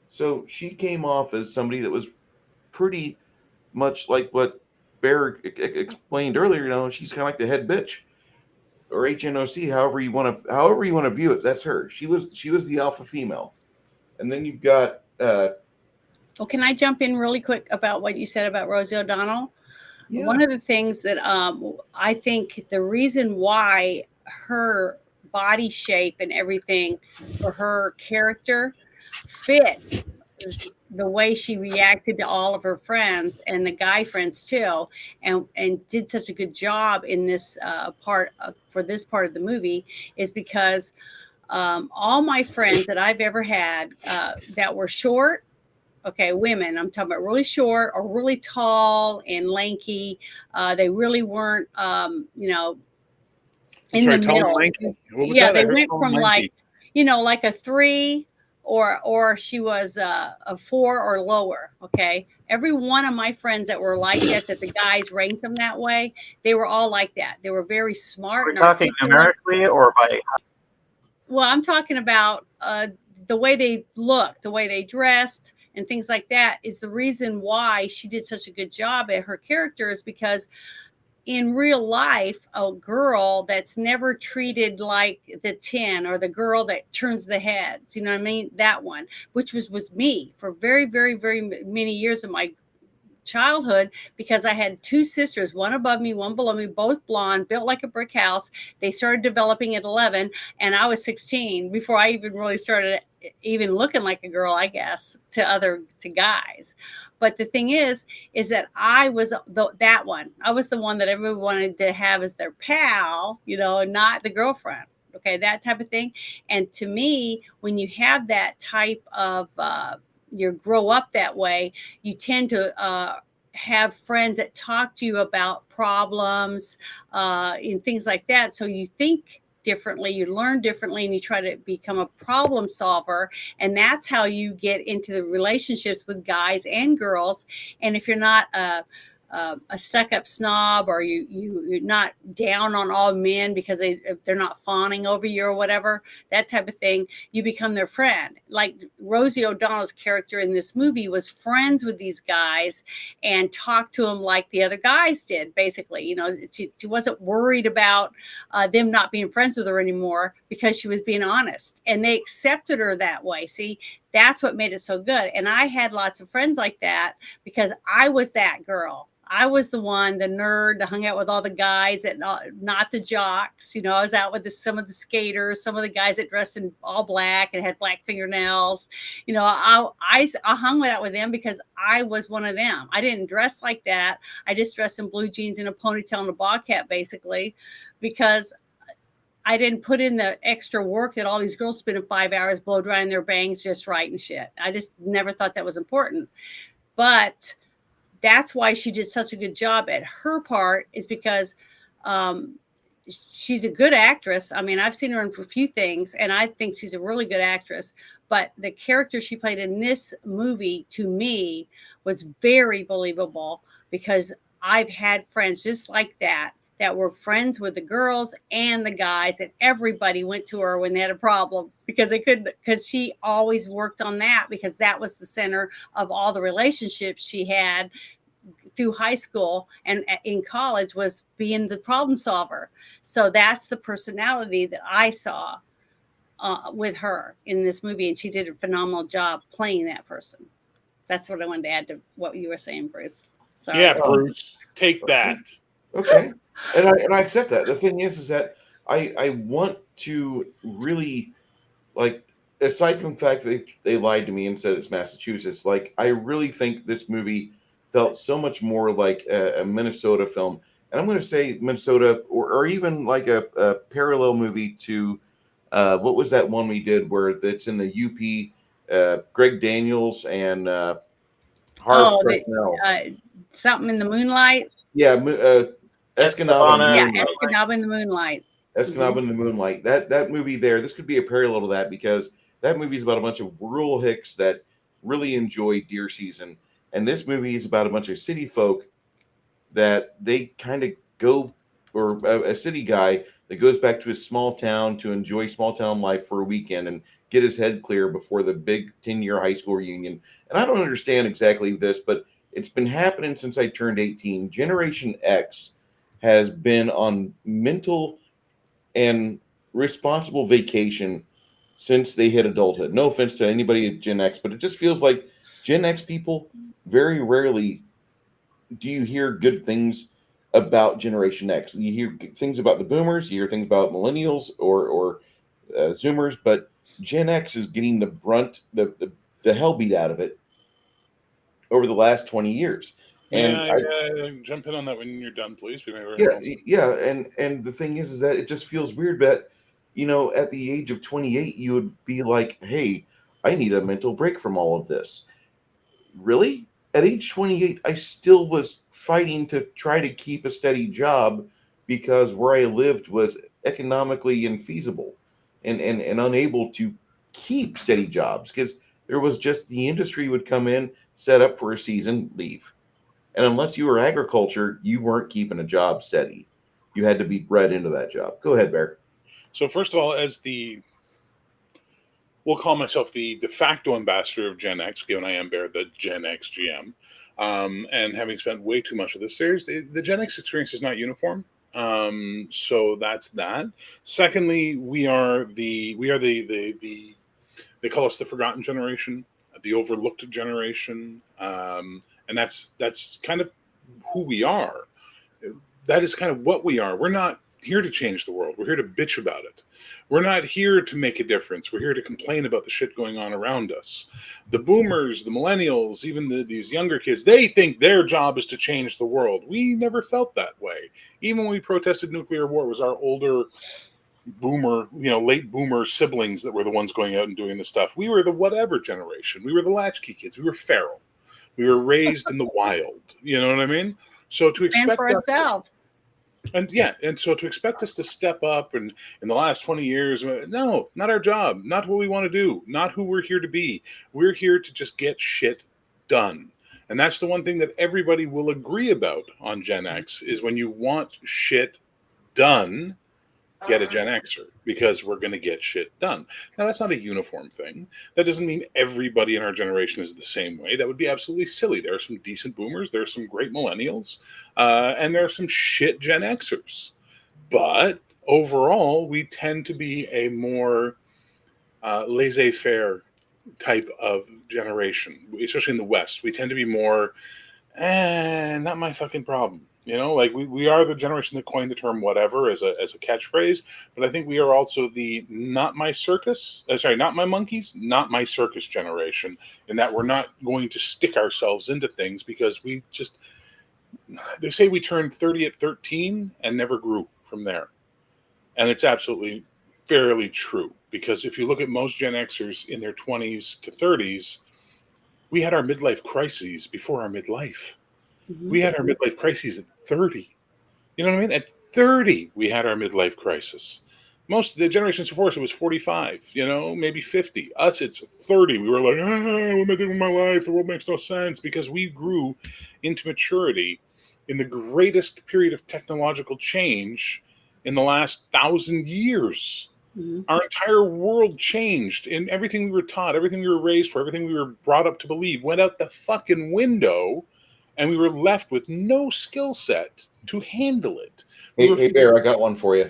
So she came off as somebody that was pretty much like what Bear explained earlier. You know, she's kind of like the head bitch or HNOC, however you want to view it. That's her. She was the alpha female. And then you've got Well, can I jump in really quick about what you said about Rosie O'Donnell? yeah. One of the things that I think the reason why her body shape and everything for her character fit the way she reacted to all of her friends and the guy friends too, and did such a good job in this for this part of the movie is because all my friends that I've ever had that were short, okay, women, I'm talking about really short or really tall and lanky. They really weren't, in Sorry, the tall and middle. lanky? What was Yeah, that? I they heard went tall from and lanky. like a 3 or she was a 4 or lower. Okay, every one of my friends that were like that the guys ranked them that way, they were all like that. They were very Are smart we and talking articulate. numerically or by? Well, I'm talking about the way they looked, the way they dressed, and things like that is the reason why she did such a good job at her characters, because in real life, a girl that's never treated like the 10 or the girl that turns the heads, you know what I mean? That one, which was me for very, very, very many years of my childhood, because I had 2 sisters, one above me, one below me, both blonde, built like a brick house. They started developing at 11 and I was 16 before I even really started even looking like a girl, I guess, to guys. But the thing is that I was that one. I was the one that everyone wanted to have as their pal, and not the girlfriend. Okay, that type of thing. And to me, when you have that type of you grow up that way, you tend to have friends that talk to you about problems and things like that. So you think differently, you learn differently, and you try to become a problem solver. And that's how you get into the relationships with guys and girls. And if you're not a stuck-up snob, or you're not down on all men because they're not fawning over you or whatever, that type of thing, you become their friend. Like Rosie O'Donnell's character in this movie was friends with these guys and talked to them like the other guys did, basically. She wasn't worried about them not being friends with her anymore because she was being honest, and they accepted her that way. See, that's what made it so good. And I had lots of friends like that because I was that girl. I was the one, the nerd that hung out with all the guys that not the jocks. I was out with some of the skaters, some of the guys that dressed in all black and had black fingernails. I hung out with them because I was one of them. I didn't dress like that. I just dressed in blue jeans and a ponytail and a bob cap, basically, because I didn't put in the extra work that all these girls spend 5 hours blow drying their bangs just right and shit. I just never thought that was important. But that's why she did such a good job at her part, is because she's a good actress. I mean, I've seen her in a few things, and I think she's a really good actress. But the character she played in this movie, to me, was very believable, because I've had friends just like that were friends with the girls and the guys, and everybody went to her when they had a problem because she always worked on that, because that was the center of all the relationships she had through high school and in college, was being the problem solver. So that's the personality that I saw with her in this movie, and she did a phenomenal job playing that person. That's what I wanted to add to what you were saying, Bruce. Sorry. Yeah, Bruce, take that. Okay, and I accept that. The thing is that I want to really, like, aside from the fact that they lied to me and said it's Massachusetts, like, I really think this movie felt so much more like a Minnesota film. And I'm going to say Minnesota, or even like a parallel movie to what was that one we did where that's in the UP, Greg Daniels and Harv Fresnel. Something in the Moonlight. Yeah, Escanaba in the Yeah, Moonlight. Escanaba in the Moonlight. Escanaba in the Moonlight. That movie there, this could be a parallel to that, because that movie is about a bunch of rural hicks that really enjoy deer season. And this movie is about a bunch of city folk that they kind of go or a city guy that goes back to his small town to enjoy small town life for a weekend and get his head clear before the big 10-year high school reunion. And I don't understand exactly this, but it's been happening since I turned 18. Generation X has been on mental and responsible vacation since they hit adulthood. No offense to anybody at Gen X, but it just feels like Gen X people, very rarely do you hear good things about Generation X. You hear things about the boomers, you hear things about millennials or Zoomers, but Gen X is getting the brunt, the hell beat out of it over the last 20 years. And May I jump in on that when you're done, please? We may very yeah, well say. yeah, and the thing is that it just feels weird that, at the age of 28, you would be like, hey, I need a mental break from all of this. Really? At age 28, I still was fighting to try to keep a steady job because where I lived was economically infeasible and unable to keep steady jobs because there was just the industry would come in, set up for a season, leave. And unless you were agriculture, you weren't keeping a job steady. You had to be bred into that job. Go ahead, Bear. So first of all, we'll call myself the de facto ambassador of Gen X, given I am Bear, the Gen X GM, and having spent way too much of this series, the Gen X experience is not uniform. So that's that. Secondly, we are the they call us the forgotten generation, the overlooked generation, and that's kind of who we are. That is kind of what we are. We're not here to change the world. We're here to bitch about it. We're not here to make a difference. We're here to complain about the shit going on around us. The boomers, the millennials, even these younger kids, they think their job is to change the world. We never felt that way. Even when we protested nuclear war, it was our older boomer, late boomer siblings that were the ones going out and doing the stuff. We were the whatever generation. We were the latchkey kids. We were feral. We were raised in the wild. You know what I mean? So to And expect for us ourselves. and so to expect us to step up and in the last 20 years, no, not our job, not what we want to do, not who we're here to be. We're here to just get shit done. And that's the one thing that everybody will agree about on Gen X is when you want shit done, get a Gen Xer because we're going to get shit done. Now, that's not a uniform thing. That doesn't mean everybody in our generation is the same way. That would be absolutely silly. There are some decent boomers, there are some great millennials, and there are some shit Gen Xers. But overall, we tend to be a more laissez-faire type of generation, especially in the West. We tend to be more, not my fucking problem. Like we are the generation that coined the term whatever as a catchphrase, but I think we are also the not my circus, not my monkeys, not my circus generation, in that we're not going to stick ourselves into things because they say we turned 30 at 13 and never grew from there. And it's absolutely fairly true because if you look at most Gen Xers in their 20s to 30s, we had our midlife crises before our midlife. Mm-hmm. We had our midlife crises at 30. You know what I mean? At 30, we had our midlife crisis. Most of the generations before us, it was 45, maybe 50. Us, it's 30. We were like, what am I doing with my life? The world makes no sense because we grew into maturity in the greatest period of technological change in the last 1,000 years. Mm-hmm. Our entire world changed, and everything we were taught, everything we were raised for, everything we were brought up to believe went out the fucking window. And we were left with no skill set to handle it. Hey, Bear, I got one for you.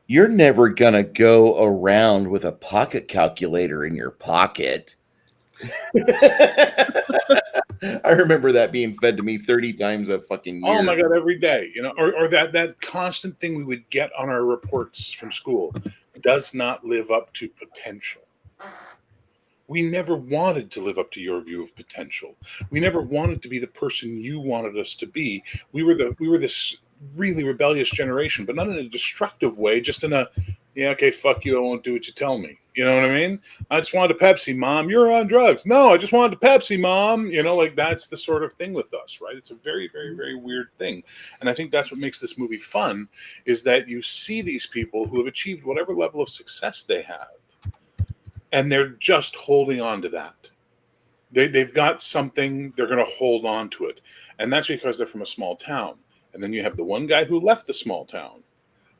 You're never going to go around with a pocket calculator in your pocket. I remember that being fed to me 30 times a fucking year. Oh my God, every day, or that constant thing we would get on our reports from school does not live up to potential. We never wanted to live up to your view of potential. We never wanted to be the person you wanted us to be. We were this really rebellious generation, but not in a destructive way, just in a, okay, fuck you, I won't do what you tell me. You know what I mean? I just wanted a Pepsi, Mom. You're on drugs. No, I just wanted a Pepsi, Mom. Like that's the sort of thing with us, right? It's a very, very, very weird thing. And I think that's what makes this movie fun, is that you see these people who have achieved whatever level of success they have, and they're just holding on to that. They've got something, they're going to hold on to it. And that's because they're from a small town. And then you have the one guy who left the small town,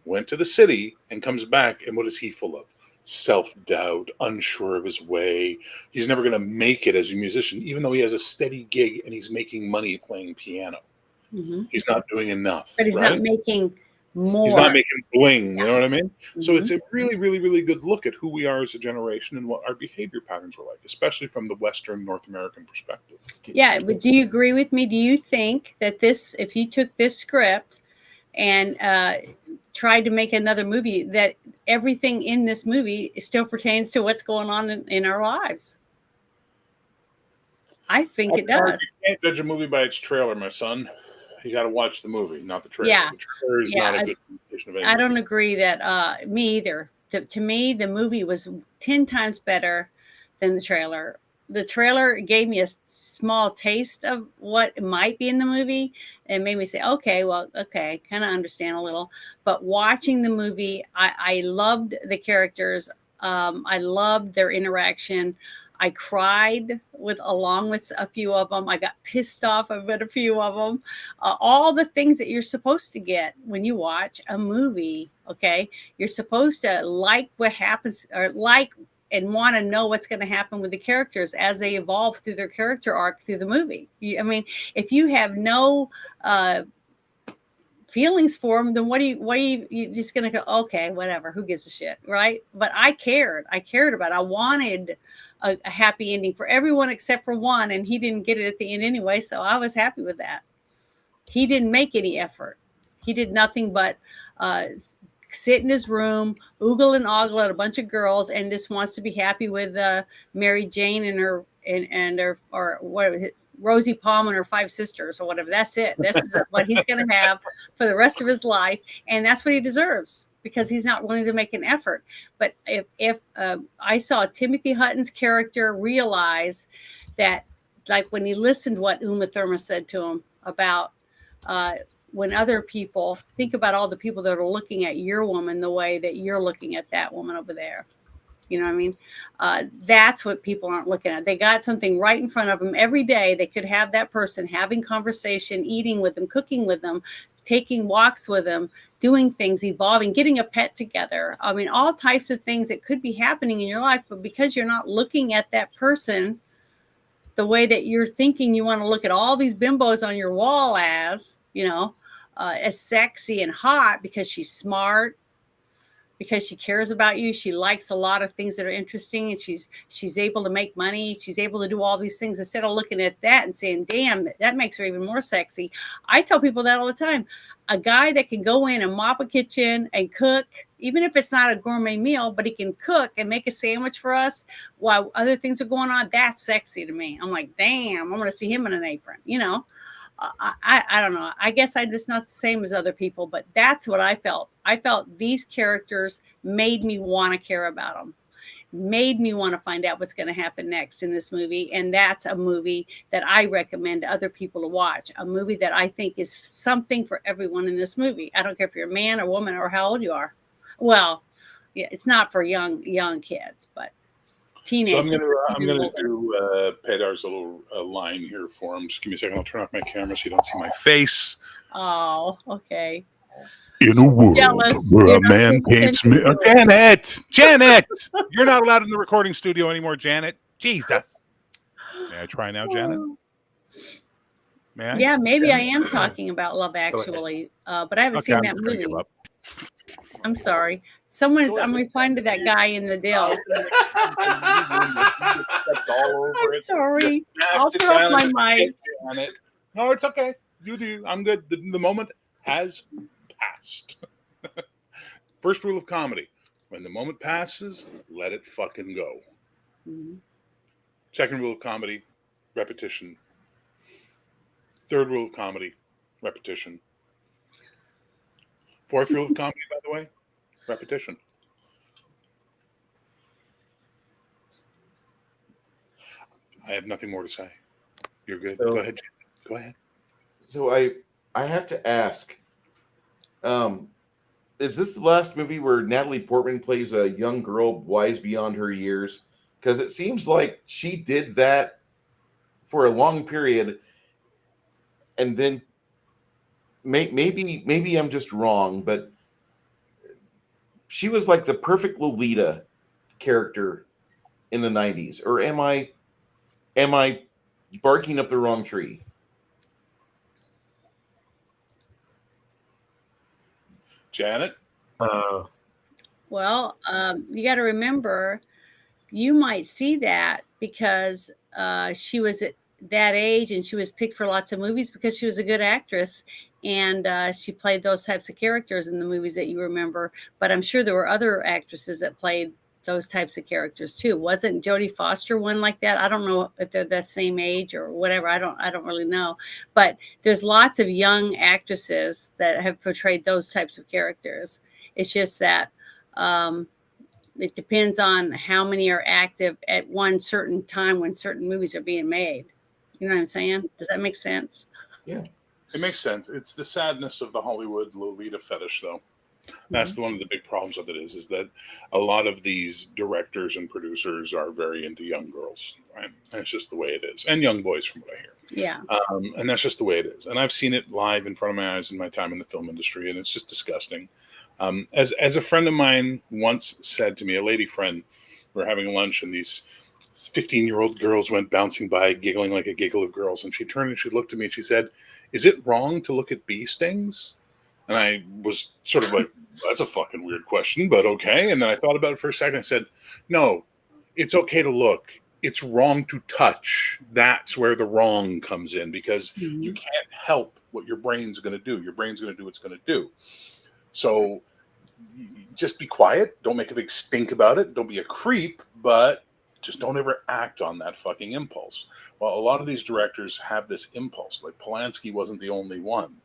went to the city, and comes back. And what is he full of? Self-doubt, unsure of his way. He's never going to make it as a musician, even though he has a steady gig and he's making money playing piano. Mm-hmm. He's not doing enough. But he's right? not making more. He's not making bling. You know what I mean? Mm-hmm. So it's a really, really, really good look at who we are as a generation and what our behavior patterns were like, especially from the Western North American perspective. Yeah, but do you agree with me? Do you think that this, if you took this script and tried to make another movie, that everything in this movie still pertains to what's going on in our lives? I think it does. You can't judge a movie by its trailer, my son. You got to watch the movie, not the trailer. Yeah. The trailer is not a good indication of anything. I don't agree that me either. To me, the movie was 10 times better than the trailer. The trailer gave me a small taste of what might be in the movie and made me say, okay, kind of understand a little. But watching the movie, I loved the characters. I loved their interaction. I cried along with a few of them. I got pissed off about a few of them. All the things that you're supposed to get when you watch a movie. Okay, you're supposed to like what happens, or like and want to know what's going to happen with the characters as they evolve through their character arc through the movie. I mean, if you have no feelings for them, then you're just going to go, okay, whatever, who gives a shit, right? But I cared about it. I wanted a happy ending for everyone except for one, and he didn't get it at the end anyway, so I was happy with that. He didn't make any effort. He did nothing but sit in his room, oogle and ogle at a bunch of girls, and just wants to be happy with Mary Jane and her or what was it, Rosie Palm and her 5 sisters or whatever. That's it. This is what he's going to have for the rest of his life, and that's what he deserves because he's not willing to make an effort. But if I saw Timothy Hutton's character realize that, like when he listened to what Uma Thurman said to him about when other people think about all the people that are looking at your woman the way that you're looking at that woman over there. You know what I mean? That's what people aren't looking at. They got something right in front of them every day. They could have that person having conversation, eating with them, cooking with them, taking walks with them, doing things, evolving, getting a pet together. I mean, all types of things that could be happening in your life, but because you're not looking at that person the way that you're thinking you want to look at all these bimbos on your wall as sexy and hot because she's smart, because she cares about you. She likes a lot of things that are interesting, and she's able to make money. She's able to do all these things instead of looking at that and saying, damn, that makes her even more sexy. I tell people that all the time. A guy that can go in and mop a kitchen and cook, even if it's not a gourmet meal, but he can cook and make a sandwich for us while other things are going on, that's sexy to me. I'm like, damn, I'm going to see him in an apron, I don't know. I guess I'm just not the same as other people, but that's what I felt. I felt these characters made me want to care about them, made me want to find out what's going to happen next in this movie. And that's a movie that I recommend to other people to watch, a movie that I think is something for everyone in this movie. I don't care if you're a man or woman or how old you are. Well, yeah, it's not for young kids, but teenagers. So I'm gonna do Pedar's little line here for him. Just give me a second. I'll turn off my camera so you don't see my face. Oh, okay. In a world where a man paints me, Janet, you're not allowed in the recording studio anymore, Janet. Jesus. May I try now, Janet? May I? Yeah, maybe I am talking about Love Actually, but I haven't seen that movie. I'm sorry. I'm replying to that guy in the Dell. I'm sorry. I'll turn off my mic. No, it's okay. You do. I'm good. The moment has passed. First rule of comedy: when the moment passes, let it fucking go. Mm-hmm. Second rule of comedy: repetition. Third rule of comedy: repetition. Fourth rule of comedy, by the way: repetition. I have nothing more to say. You're good. Go ahead, Jim. Go ahead. So I have to ask, is this the last movie where Natalie Portman plays a young girl wise beyond her years? Because it seems like she did that for a long period, and then maybe I'm just wrong, but she was like the perfect Lolita character in the 90s, or am I barking up the wrong tree? Janet? Well, you got to remember, you might see that because she was at that age and she was picked for lots of movies because she was a good actress, and she played those types of characters in the movies that you remember. But I'm sure there were other actresses that played those types of characters too. Wasn't Jodie Foster one like that? I don't know if they're the same age or whatever. I don't really know. But there's lots of young actresses that have portrayed those types of characters. It's just that um, it depends on how many are active at one certain time when certain movies are being made. You know what I'm saying? Does that make sense? Yeah. It makes sense. It's the sadness of the Hollywood Lolita fetish, though. That's one of the big problems with it is that a lot of these directors and producers are very into young girls, right? And it's just the way it is, and young boys, from what I hear. Yeah. And that's just the way it is. And I've seen it live in front of my eyes in my time in the film industry, and it's just disgusting. As a friend of mine once said to me, a lady friend, we were having lunch, and these 15-year-old girls went bouncing by, giggling like a giggle of girls. And she turned and she looked at me and she said, "Is it wrong to look at bee stings?" And I was sort of like, that's a fucking weird question, but okay. And then I thought about it for a second. I said, no, it's okay to look. It's wrong to touch. That's where the wrong comes in, because you can't help what your brain's going to do. Your brain's going to do what it's going to do. So just be quiet. Don't make a big stink about it. Don't be a creep, but just don't ever act on that fucking impulse. Well, a lot of these directors have this impulse. Like Polanski wasn't the only one.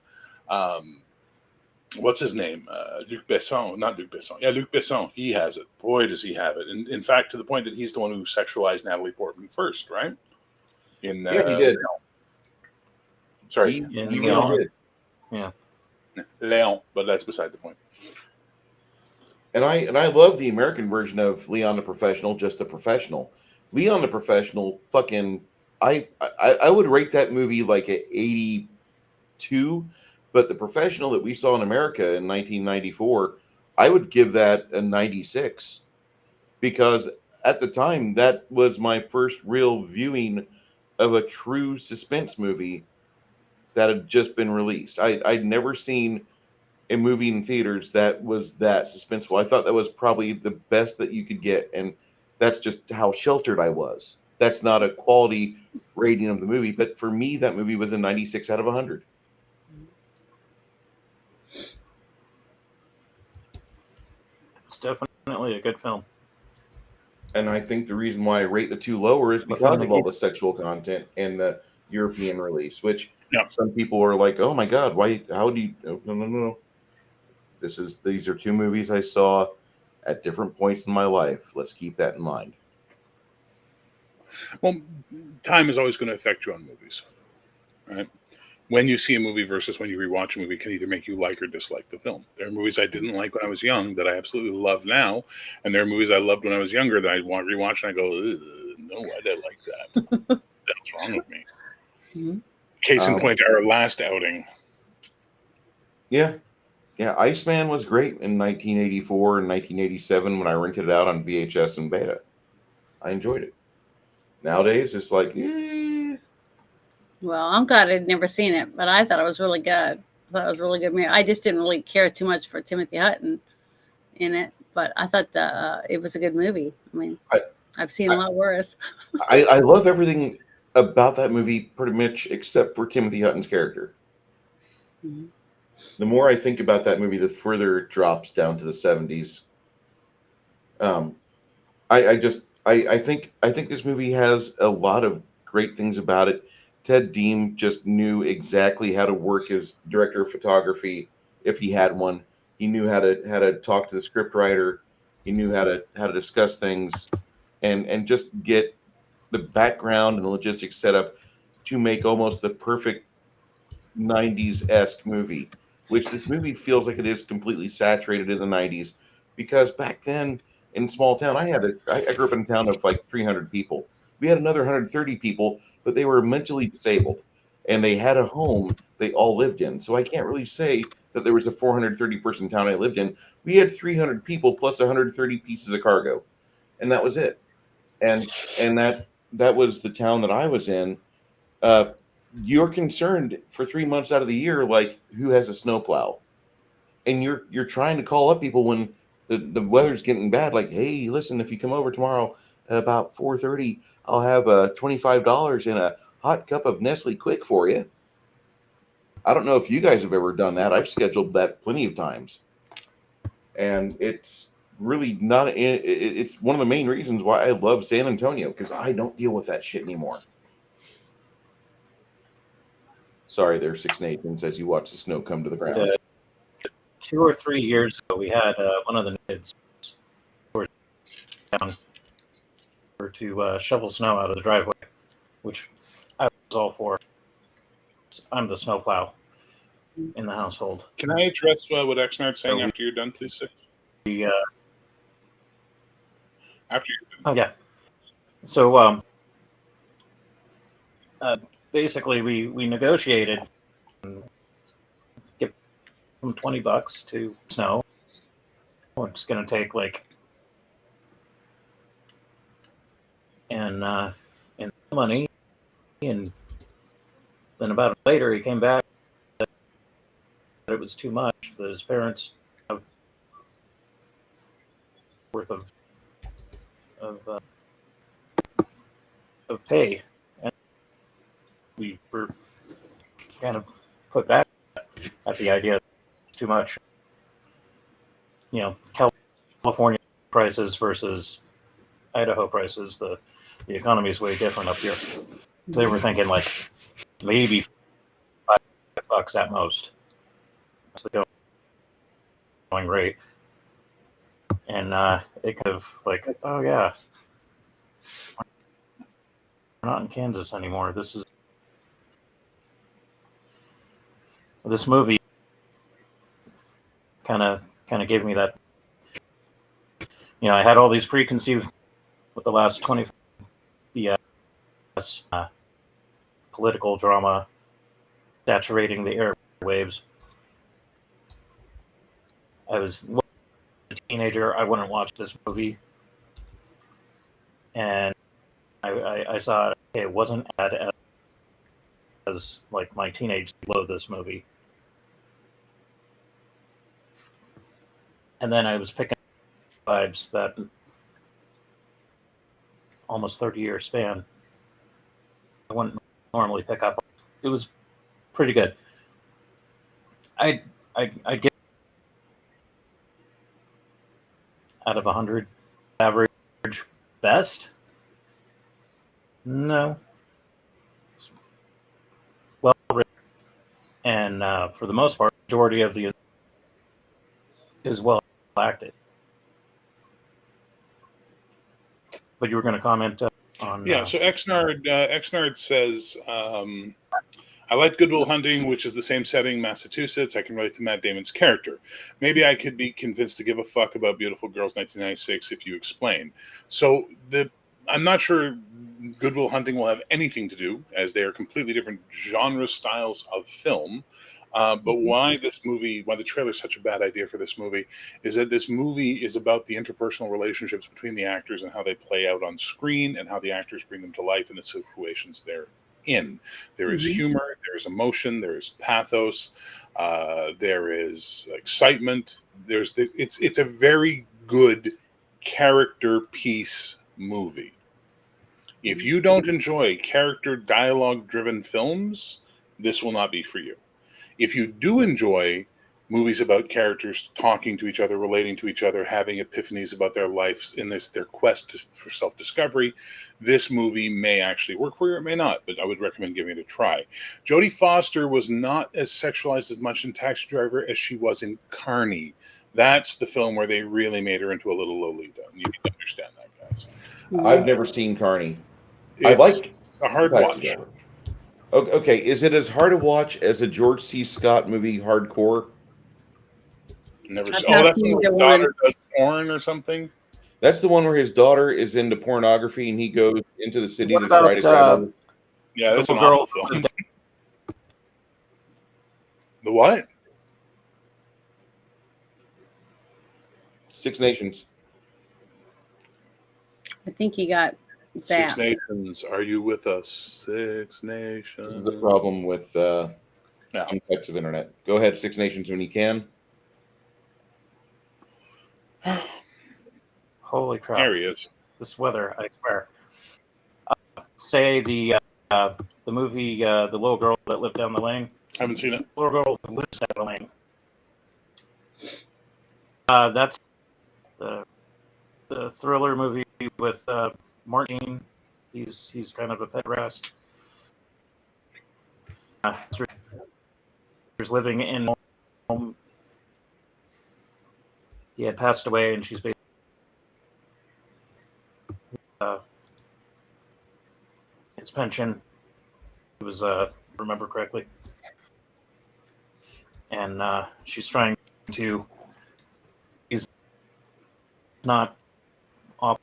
What's his name? Luc Besson, not Luc Besson. Yeah, Luc Besson. He has it. Boy, does he have it. And in fact, to the point that he's the one who sexualized Natalie Portman first, right? Yeah, he did. Sorry. He Yeah. really did. Yeah. Leon, but that's beside the point. And I love the American version of Leon the Professional, just the Professional. Leon the Professional, fucking, I would rate that movie like an 82, but the Professional that we saw in America in 1994, I would give that a 96, because at the time that was my first real viewing of a true suspense movie that had just been released. I'd never seen a movie in theaters that was that suspenseful. I thought that was probably the best that you could get, and that's just how sheltered I was. That's not a quality rating of the movie, but for me, that movie was a 96 out of 100. It's definitely a good film. And I think the reason why I rate the two lower is because of all the sexual content and the European release, which some people are like, "Oh my God, why? How do you?" No. These are two movies I saw at different points in my life. Let's keep that in mind. Well, time is always going to affect you on movies, right? When you see a movie versus when you rewatch a movie can either make you like or dislike the film. There are movies I didn't like when I was young that I absolutely love now, and there are movies I loved when I was younger that I rewatch and I go, no, why did I like that? What's wrong with me? Mm-hmm. Case in point, our last outing. Yeah, Iceman was great in 1984 and 1987 when I rented it out on VHS and beta. I enjoyed it. Nowadays, it's like, Well, I'm glad I'd never seen it, but I thought it was really good. I thought it was really good. I just didn't really care too much for Timothy Hutton in it, but I thought it was a good movie. I mean, I've seen a lot worse. I love everything about that movie pretty much except for Timothy Hutton's character. Mm-hmm. The more I think about that movie, the further it drops down to the 70s. I think this movie has a lot of great things about it. Ted Deem just knew exactly how to work as director of photography if he had one. He knew how to talk to the scriptwriter. He knew how to discuss things and just get the background and the logistics set up to make almost the perfect 90s-esque movie, which this movie feels like it is completely saturated in the 90s, because back then in small town, I grew up in a town of like 300 people. We had another 130 people, but they were mentally disabled. and they had a home they all lived in. So I can't really say that there was a 430 person town I lived in. We had 300 people plus 130 pieces of cargo, and that was it. And that was the town that I was in. You're concerned for 3 months out of the year, like who has a snowplow, and you're trying to call up people when the weather's getting bad. Like, hey, listen, if you come over tomorrow about 4:30, I'll have $25 and a hot cup of Nestle Quick for you. I don't know if you guys have ever done that. I've scheduled that plenty of times, and it's really not. It's one of the main reasons why I love San Antonio, because I don't deal with that shit anymore. Sorry, there, Six Nations, as you watch the snow come to the ground. 2 or 3 years ago, we had one of the kids down to shovel snow out of the driveway, which I was all for. I'm the snowplow in the household. Can I address what Exnard's saying after you're done, please? After you're done. Oh, yeah. So basically, we negotiated and give them $20 to snow. It's going to take and money, and then about later he came back that it was too much, that his parents have worth of pay, and we were kind of put back at the idea it's too much. California prices versus Idaho prices, the economy is way different up here. They were thinking maybe $5 at most. That's the going rate. And it kind of oh yeah, we're not in Kansas anymore. This movie kind of gave me that. I had all these preconceived with the last 20 BS political drama saturating the airwaves. I was a teenager. I wouldn't watch this movie, and I saw it. It wasn't as my teenage loathed this movie, and then I was picking vibes that almost 30-year span I wouldn't normally pick up. It was pretty good. I'd get out of 100 average best. No. Well written. And for the most part, the majority of the is well acted. But you were going to comment on... Yeah, so Exnard says, I like Good Will Hunting, which is the same setting, Massachusetts. I can relate to Matt Damon's character. Maybe I could be convinced to give a fuck about Beautiful Girls 1996 if you explain. So I'm not sure Good Will Hunting will have anything to do, as they are completely different genre styles of film. But why the trailer is such a bad idea for this movie is that this movie is about the interpersonal relationships between the actors and how they play out on screen and how the actors bring them to life in the situations they're in. There is humor, there is emotion, there is pathos, there is excitement. It's a very good character piece movie. If you don't enjoy character dialogue-driven films, this will not be for you. If you do enjoy movies about characters talking to each other, relating to each other, having epiphanies about their lives in their quest for self-discovery, this movie may actually work for you, or it may not, but I would recommend giving it a try. Jodie Foster was not as sexualized as much in Taxi Driver as she was in Carney. That's the film where they really made her into a little Lolita. You need to understand that, guys. I've never seen Carney. I like a hard watch. Driver. Okay, is it as hard to watch as a George C. Scott movie, Hardcore? Never. I've Oh, not that's seen when the his one. daughter does porn or something. That's the one where his daughter is into pornography and he goes into the city What to try to about, grab her. Yeah, that's an Little awful Girl film. The what? Six Nations. I think he got Six zapped. Nations, are you with us? Six This is the Nations. problem with Yeah. some types of internet. Go ahead, Six Nations, when you can. Holy crap! There he is. This weather, I swear. Say the movie, the little girl that lived down the lane. Haven't seen it. The little girl that lives down the lane. That's the thriller movie with Martin. He's kind of a pederast. He's living in home. He had passed away, and she's basically his pension. It was, remember correctly, and she's trying to. He's not off,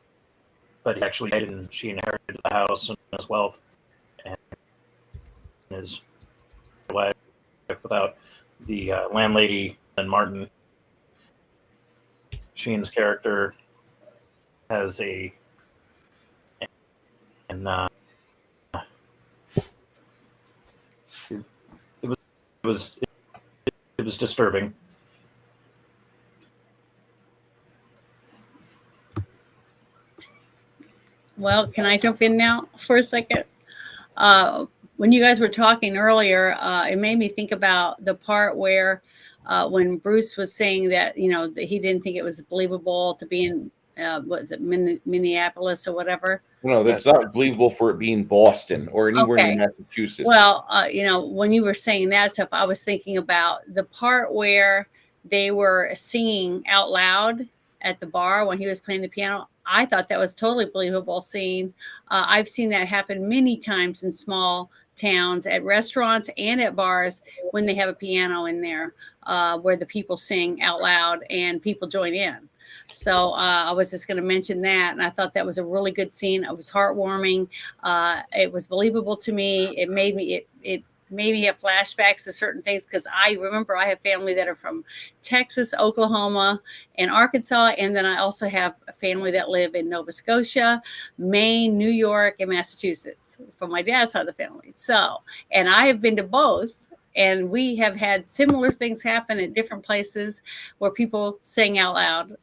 but he actually died, and she inherited the house and his wealth, and his wife without the landlady and Martin. Sheen's character has a and it was disturbing. Well, can I jump in now for a second? When you guys were talking earlier, it made me think about the part where when Bruce was saying that, that he didn't think it was believable to be in, what is it, Minneapolis or whatever. No, that's not believable for it being Boston or anywhere Okay. in Massachusetts. Well, when you were saying that stuff, I was thinking about the part where they were singing out loud at the bar when he was playing the piano. I thought that was totally believable scene. I've seen that happen many times in small towns, at restaurants and at bars, when they have a piano in there, where the people sing out loud and people join in. So I was just going to mention that, and I thought that was a really good scene. It was heartwarming. It was believable to me. It made me have flashbacks to certain things, because I remember I have family that are from Texas, Oklahoma, and Arkansas, and then I also have a family that live in Nova Scotia, Maine, New York, and Massachusetts from my dad's side of the family. So, and I have been to both, and we have had similar things happen at different places where people sing out loud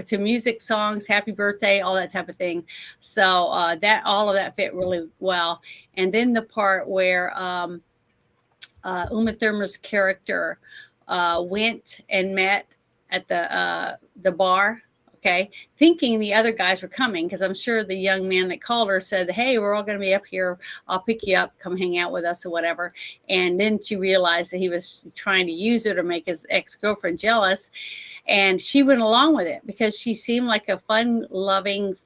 to music, songs, happy birthday, all that type of thing. So that all of that fit really well. And then the part where Uma Thurman's character went and met at the bar, okay, thinking the other guys were coming, because I'm sure the young man that called her said, "Hey, we're all going to be up here. I'll pick you up. Come hang out with us," or whatever. And then she realized that he was trying to use her to make his ex-girlfriend jealous. And she went along with it because she seemed like a fun-loving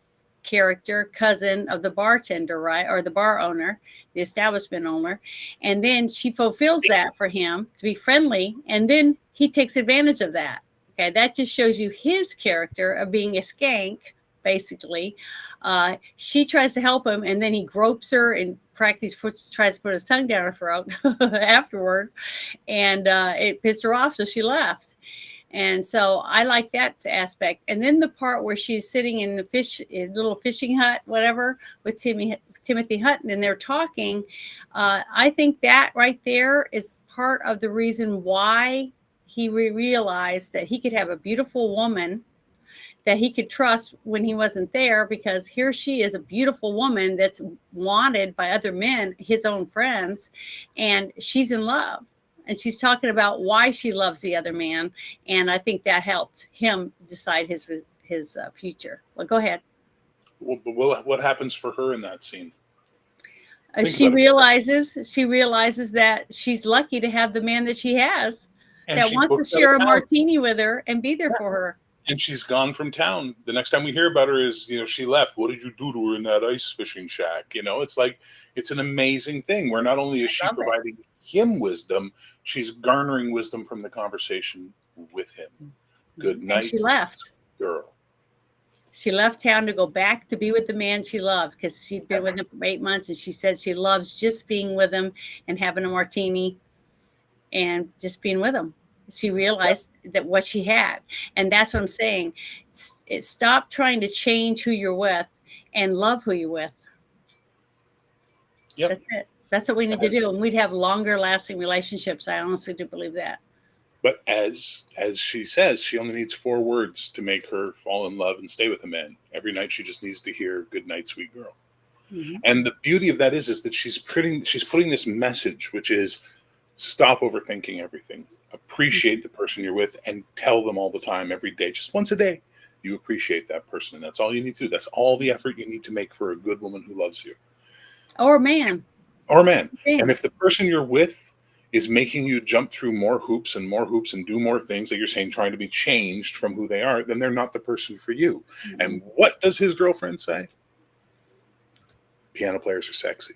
character, cousin of the bartender, right? Or the bar owner, the establishment owner. And then she fulfills that for him to be friendly. And then he takes advantage of that. Okay. That just shows you his character of being a skank, basically. She tries to help him, and then he gropes her and practically tries to put his tongue down her throat afterward. And it pissed her off. So she left. And so I like that aspect. And then the part where she's sitting in the little fishing hut, whatever, with Timothy Hutton, and they're talking. I think that right there is part of the reason why he realized that he could have a beautiful woman that he could trust when he wasn't there, because here she is, a beautiful woman that's wanted by other men, his own friends, and she's in love. And she's talking about why she loves the other man. And I think that helped him decide his future. Well, go ahead. What happens for her in that scene? She realizes that she's lucky to have the man that she has, and that wants to share a martini with her and be there for her. And she's gone from town. The next time we hear about her is, she left. What did you do to her in that ice fishing shack? It's like, it's an amazing thing where not only is she providing him wisdom, she's garnering wisdom from the conversation with him. Good night. And she left. Girl. She left town to go back to be with the man she loved, because she'd been with him for 8 months, and she said she loves just being with him and having a martini. and just being with him. She realized that what she had, and that's what I'm saying. Stop trying to change who you're with, and love who you're with. Yep. That's it. That's what we need to do, and we'd have longer lasting relationships. I honestly do believe that. But as she says, she only needs 4 words to make her fall in love and stay with a man. Every night she just needs to hear "Good night, sweet girl." Mm-hmm. And the beauty of that is that she's putting this message, which is stop overthinking everything. Appreciate the person you're with and tell them all the time, every day, just once a day, you appreciate that person. And that's all you need to do. That's all the effort you need to make for a good woman who loves you. Or a man. Or a man. Yeah. And if the person you're with is making you jump through more hoops and do more things that you're saying, trying to be changed from who they are, then they're not the person for you. Mm-hmm. And what does his girlfriend say? Piano players are sexy.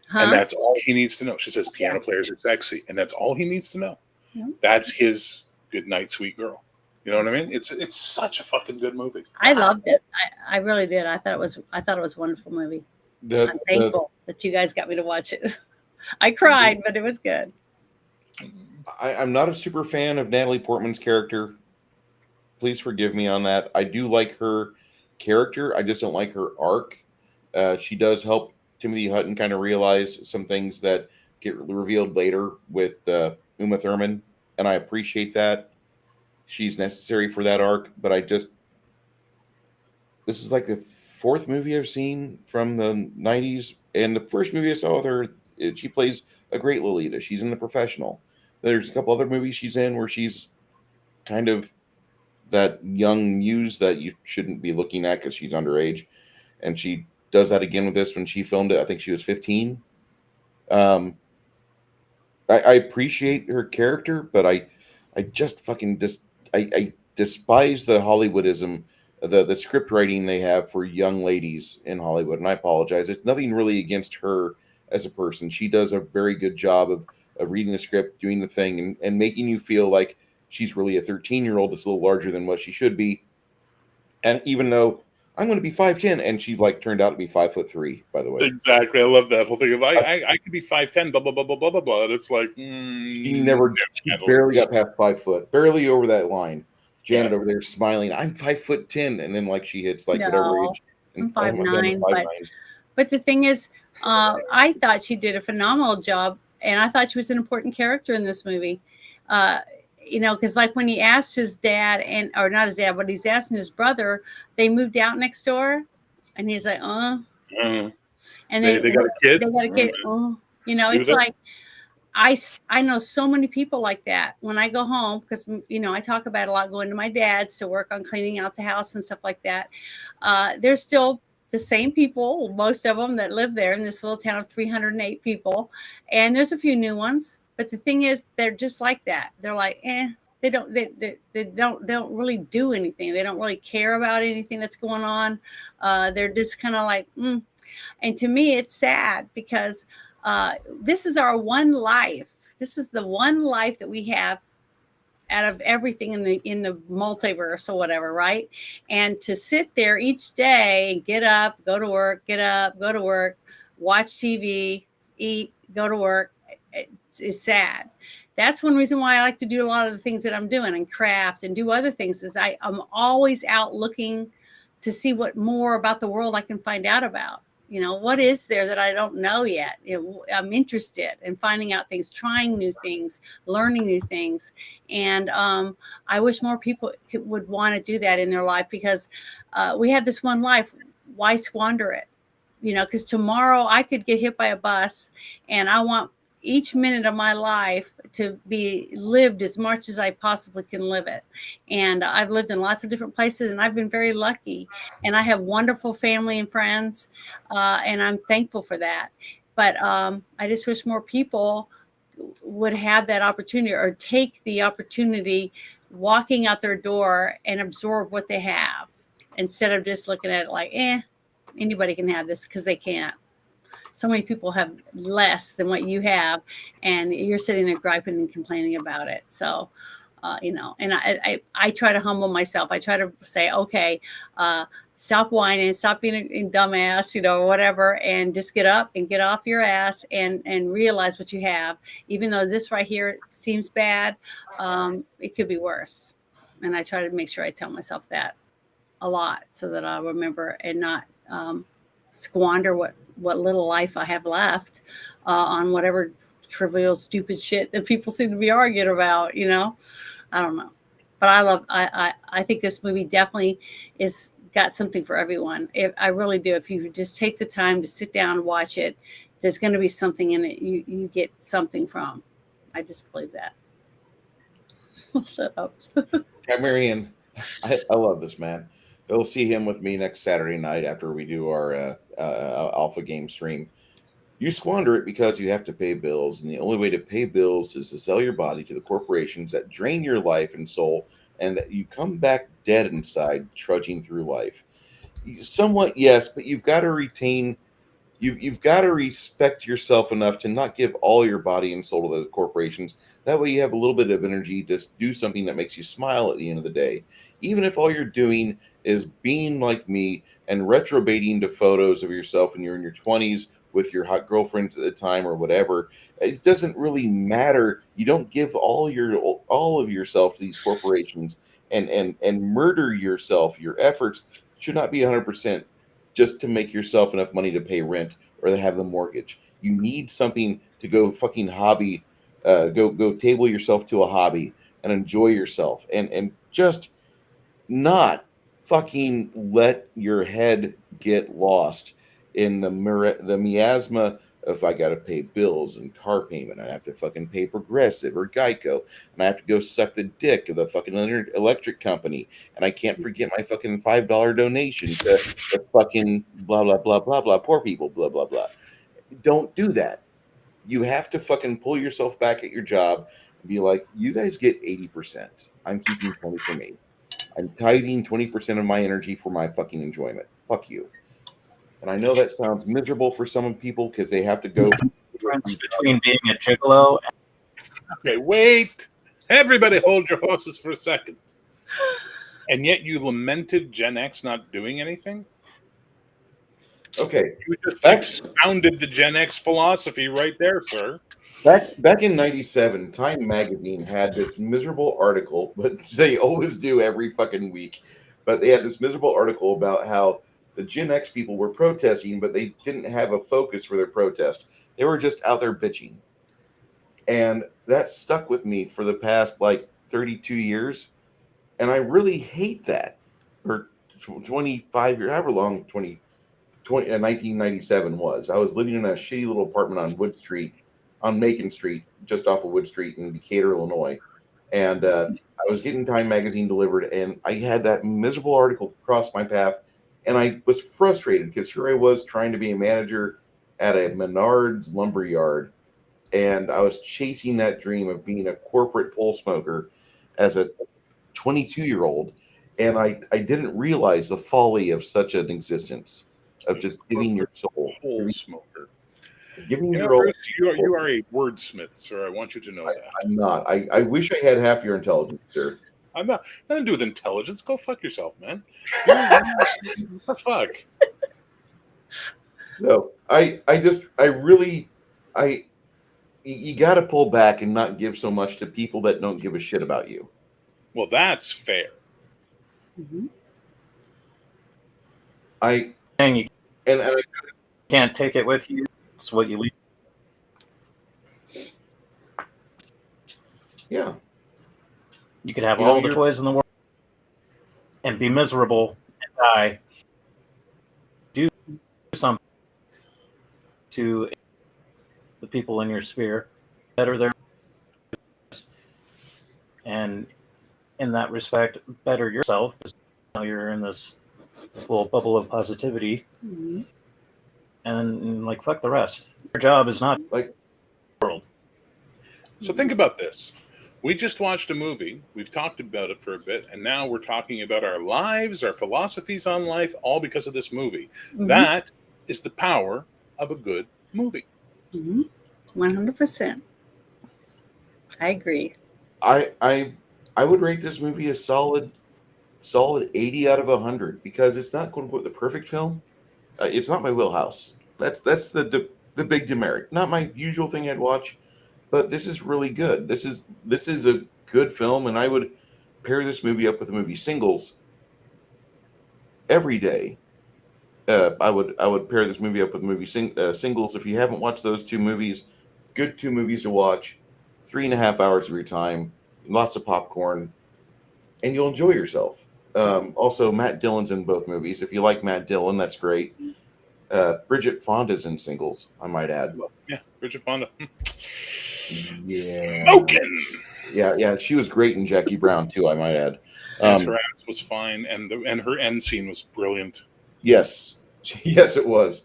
Huh? And that's all he needs to know. She says piano players are sexy. And that's all he needs to know. Mm-hmm. That's his good night, sweet girl. You know what I mean? It's such a fucking good movie. I loved it. I really did. I thought it was a wonderful movie. I'm thankful that you guys got me to watch it. I cried, but it was good. I'm not a super fan of Natalie Portman's character. Please forgive me on that. I do like her character. I just don't like her arc. She does help Timothy Hutton kind of realize some things that get revealed later with Uma Thurman, and I appreciate that. She's necessary for that arc, but this is like the 4th movie I've seen from the 90s, and the first movie I saw with her, she plays a great Lolita. She's in The Professional. There's a couple other movies she's in where she's kind of that young muse that you shouldn't be looking at because she's underage, and she does that again with this when she filmed it. I think she was 15. I appreciate her character, but I just fucking I despise the Hollywoodism, the script writing they have for young ladies in Hollywood, and I apologize. It's nothing really against her as a person. She does a very good job of reading the script, doing the thing, and making you feel like she's really a 13-year-old that's a little larger than what she should be. And even though I'm going to be 5'10", and she turned out to be 5'3", by the way. Exactly. I love that whole thing of I could be 5'10", blah blah blah blah blah blah blah. And it's like she barely got past 5 foot, barely over that line. Janet over there smiling. I'm 5'10", and then she hits whatever age. I'm 5'9", but the thing is, I thought she did a phenomenal job, and I thought she was an important character in this movie. Because when he asked his dad, or not his dad, but he's asking his brother, they moved out next door, and he's like, and they got a kid. They got a kid. It's like I know so many people like that. When I go home, because I talk about a lot going to my dad's to work on cleaning out the house and stuff like that. There's still the same people, most of them that live there in this little town of 308 people, and there's a few new ones. But the thing is, they're just like that. They're like, they don't really do anything. They don't really care about anything that's going on. They're just kind of like, And to me, it's sad because this is our one life. This is the one life that we have out of everything in the multiverse or whatever, right? And to sit there each day, get up, go to work, get up, go to work, watch TV, eat, go to work, is sad. That's one reason why I like to do a lot of the things that I'm doing and craft and do other things is I'm always out looking to see what more about the world I can find out about. What is there that I don't know yet? I'm interested in finding out things, trying new things, learning new things. And I wish more people would want to do that in their life because we have this one life. Why squander it? Because tomorrow I could get hit by a bus, and I want each minute of my life to be lived as much as I possibly can live it. And I've lived in lots of different places, and I've been very lucky, and I have wonderful family and friends, and I'm thankful for that. But I just wish more people would have that opportunity or take the opportunity walking out their door and absorb what they have instead of just looking at it like, anybody can have this, because they can't. So many people have less than what you have, and you're sitting there griping and complaining about it. So And I try to humble myself. I try to say, okay, stop whining, stop being a dumbass, whatever, and just get up and get off your ass and realize what you have. Even though this right here seems bad, it could be worse. And I try to make sure I tell myself that a lot so that I'll remember and not squander what little life I have left on whatever trivial, stupid shit that people seem to be arguing about, I don't know. But I think this movie definitely is got something for everyone. I really do. If you just take the time to sit down and watch it, there's going to be something in it you get something from. I just believe that. Shut up. Yeah, Marion, I love this man. You'll see him with me next Saturday night after we do our alpha game stream. You squander it because you have to pay bills, and the only way to pay bills is to sell your body to the corporations that drain your life and soul, and you come back dead inside, trudging through life. Somewhat, yes, but you've got to retain. You've got to respect yourself enough to not give all your body and soul to the corporations. That way, you have a little bit of energy to do something that makes you smile at the end of the day. Even if all you're doing is being like me and retrobating to photos of yourself when you're in your 20s with your hot girlfriends at the time or whatever, it doesn't really matter. You don't give all of yourself to these corporations and murder yourself. Your efforts should not be 100% just to make yourself enough money to pay rent or to have the mortgage. You need something to go fucking hobby, go table yourself to a hobby and enjoy yourself and just not fucking let your head get lost in the miasma of I got to pay bills and car payment. I have to fucking pay Progressive or Geico, and I have to go suck the dick of the fucking electric company, and I can't forget my fucking $5 donation to the fucking blah blah blah blah blah poor people blah blah blah. Don't do that. You have to fucking pull yourself back at your job and be like, you guys get 80%. I'm keeping 20 for me. I'm tithing 20% of my energy for my fucking enjoyment. Fuck you. And I know that sounds miserable for some people because they have to go. Difference between being a gigolo and Okay, wait. Everybody hold your horses for a second. And yet you lamented Gen X not doing anything? Okay. You just expounded the Gen X philosophy right there, sir. Back in '97, Time Magazine had this miserable article, but they always do every fucking week. But they had this miserable article about how the Gen X people were protesting, but they didn't have a focus for their protest. They were just out there bitching. And that stuck with me for the past like 32 years. And I really hate that. Or 25 years, however long 1997 was. I was living in a shitty little apartment on Macon Street, just off of Wood Street in Decatur, Illinois. And I was getting Time Magazine delivered, and I had that miserable article cross my path. And I was frustrated because here I was trying to be a manager at a Menards lumber yard. And I was chasing that dream of being a corporate pole smoker as a 22-year-old. And I didn't realize the folly of such an existence, of just giving your soul. Pole smoker. Giving You know, your all. Bruce, you are a wordsmith, sir. I want you to know that. I'm not. I wish I had half your intelligence, sir. I'm not. Nothing to do with intelligence. Go fuck yourself, man. What the fuck? No, you got to pull back and not give so much to people that don't give a shit about you. Well, that's fair. Mm-hmm. you can't take it with you. It's what you leave. Yeah. You could have all the toys in the world and be miserable and die. Do something to the people in your sphere, better their lives, and in that respect, better yourself. Because now you're in this little bubble of positivity, Mm-hmm. and like fuck the rest. Your job is not Like the world. So think about this. We just watched a movie. We've talked about it for a bit, and now we're talking about our lives, our philosophies on life, all because of this movie. Mm-hmm. That is the power of a good movie. 100%. I agree. I I would rate this movie a solid 80 out of 100 because it's not quote unquote the perfect film. It's not my wheelhouse. That's the big demerit. Not my usual thing I'd watch, but this is really good. This is a good film, and I would pair this movie up with the movie Singles every day. I would pair this movie up with the movie Singles. If you haven't watched those two movies, good two movies to watch. 3.5 hours of your time, lots of popcorn, and you'll enjoy yourself. Also, Matt Dillon's in both movies. If you like Matt Dillon, that's great. Bridget Fonda's in Singles, I might add. Yeah, Bridget Fonda. Yeah. Smoking. Yeah, she was great in Jackie Brown too, I might add. Yes, her ass was fine, and her end scene was brilliant. Yes, yes, it was.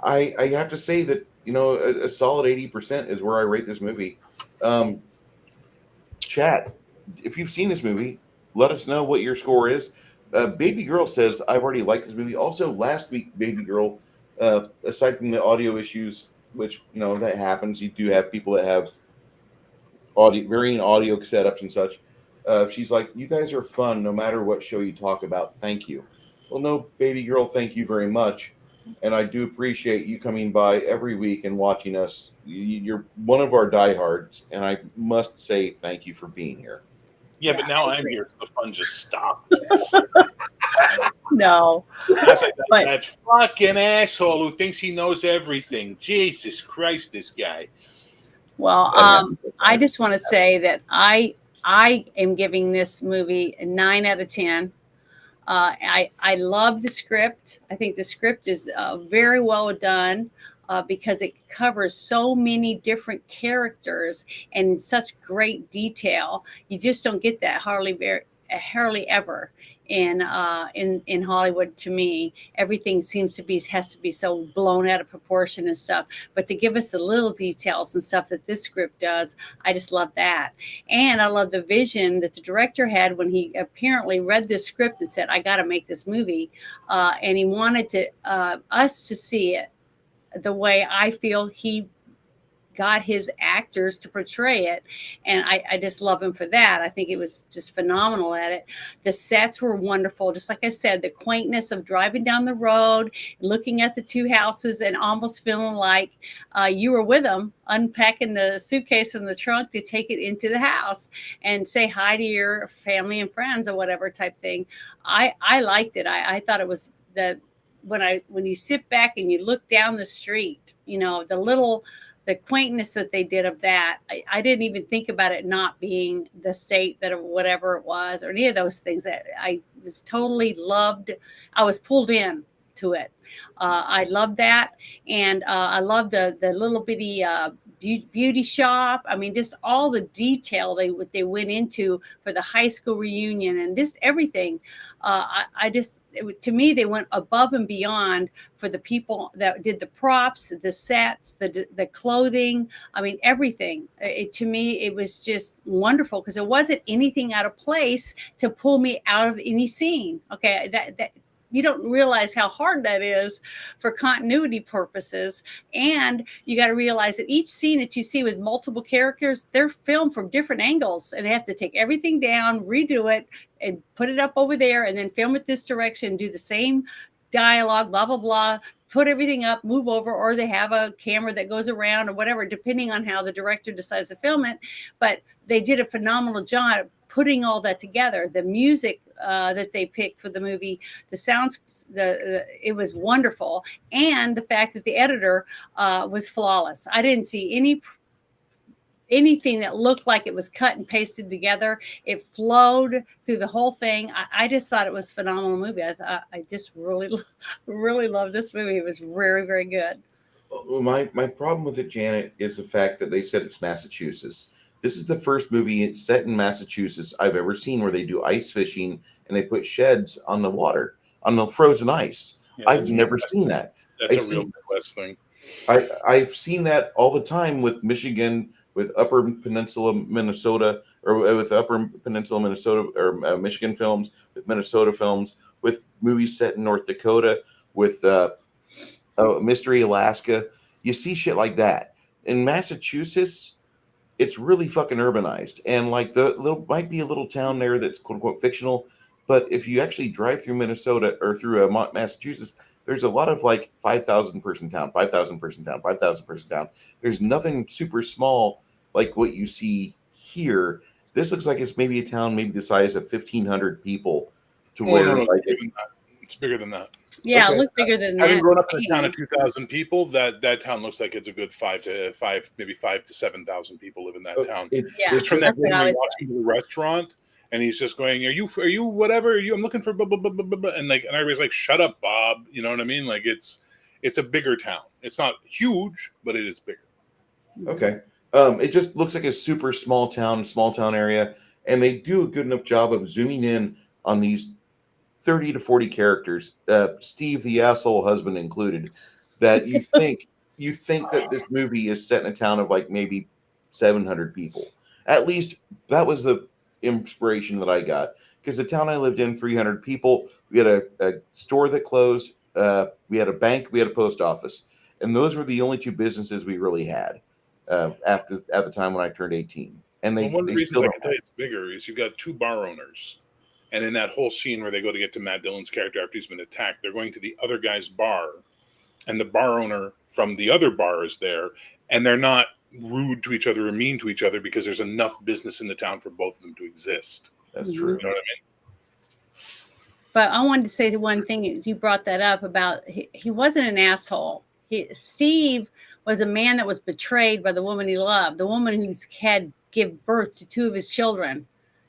I have to say that a solid 80% is where I rate this movie. Chat, if you've seen this movie, let us know what your score is. Baby Girl says I've already liked this movie. Also, last week, Baby Girl, aside from the audio issues, which that happens, you do have people that have varying audio setups and such. She's like, you guys are fun no matter what show you talk about. Thank you. Well, no, Baby Girl, thank you very much. And I do appreciate you coming by every week and watching us. You're one of our diehards, and I must say thank you for being here. Yeah, but now I'm here. The fun just stopped. No. That's like that fucking asshole who thinks he knows everything. Jesus Christ, this guy. Well, I just want to say that I am giving this movie a 9 out of 10. I love the script. I think the script is very well done because it covers so many different characters and in such great detail. You just don't get that hardly ever in Hollywood. To me, everything has to be so blown out of proportion and stuff. But to give us the little details and stuff that this script does, I just love that. And I love the vision that the director had when he apparently read this script and said, "I got to make this movie," and he wanted us to see it the way I feel he got his actors to portray it. And I just love him for that. I think it was just phenomenal at it. The sets were wonderful. Just like I said, the quaintness of driving down the road, looking at the two houses and almost feeling like you were with them, unpacking the suitcase in the trunk to take it into the house and say hi to your family and friends or whatever type thing. I liked it. I thought it was when you sit back and you look down the street, the quaintness that they did of that. I didn't even think about it not being the state that or whatever it was or any of those things. That I was totally loved. I was pulled in to it. I loved that. And I loved the little bitty beauty shop. I mean, just all the detail they went into for the high school reunion and just everything. To me, they went above and beyond for the people that did the props, the sets, the clothing. I mean, everything. To me, it was just wonderful because there wasn't anything out of place to pull me out of any scene. Okay, that you don't realize how hard that is for continuity purposes. And you got to realize that each scene that you see with multiple characters, they're filmed from different angles and they have to take everything down, redo it and put it up over there and then film it this direction, do the same dialogue, blah, blah, blah, put everything up, move over, or they have a camera that goes around or whatever, depending on how the director decides to film it. But they did a phenomenal job putting all that together. The music that they picked for the movie, the sounds, it was wonderful. And the fact that the editor was flawless. I didn't see anything that looked like it was cut and pasted together. It flowed through the whole thing. I just thought it was a phenomenal movie. I just really, really loved this movie. It was very, very good. Well, my problem with it, Janet, is the fact that they said it's Massachusetts. This is the first movie set in Massachusetts I've ever seen where they do ice fishing and they put sheds on the water, on the frozen ice. Yeah, I've never seen that. That's a real Midwest thing. I've seen that all the time with Michigan, with Upper Peninsula, Minnesota, or with Upper Peninsula, Minnesota, or Michigan films, with Minnesota films, with movies set in North Dakota, with Mystery Alaska. You see shit like that. In Massachusetts, it's really fucking urbanized. And like the little might be a little town there that's quote unquote fictional, but if you actually drive through Minnesota or through Massachusetts, there's a lot of like 5,000 person town, 5,000 person town, 5,000 person town. There's nothing super small like what you see here. This looks like it's maybe a town, maybe the size of 1,500 people, to Oh where no, no, like it's bigger than that. Yeah, Okay. it looked bigger than Having that. grown up in to a town me. of 2,000 people, that town looks like it's a good maybe 5 to 7,000 people live in that town. Yeah, It's from that that's what room I where he would walks into the restaurant and he's just going, are you whatever? Are you? I'm looking for blah, blah, blah, blah, blah, blah," and like, and everybody's like, "Shut up, Bob." You know what I mean? Like it's a bigger town. It's not huge, but it is bigger. Okay. It just looks like a super small town area, and they do a good enough job of zooming in on these 30 to 40 characters, Steve the asshole husband included, that you think that this movie is set in a town of like maybe 700 people. At least that was the inspiration that I got, because the town I lived in, 300 people. We had a store that closed. We had a bank. We had a post office, and those were the only two businesses we really had at the time when I turned 18. And Well, one of the they reasons still I don't can tell you it's bigger is you've got two bar owners. And in that whole scene where they go to get to Matt Dillon's character after he's been attacked, they're going to the other guy's bar. And the bar owner from the other bar is there. And they're not rude to each other or mean to each other because there's enough business in the town for both of them to exist. That's Mhm. true. You know what I mean? But I wanted to say the one thing is you brought that up about he wasn't an asshole. Steve was a man that was betrayed by the woman he loved, the woman who's had give birth to two of his children.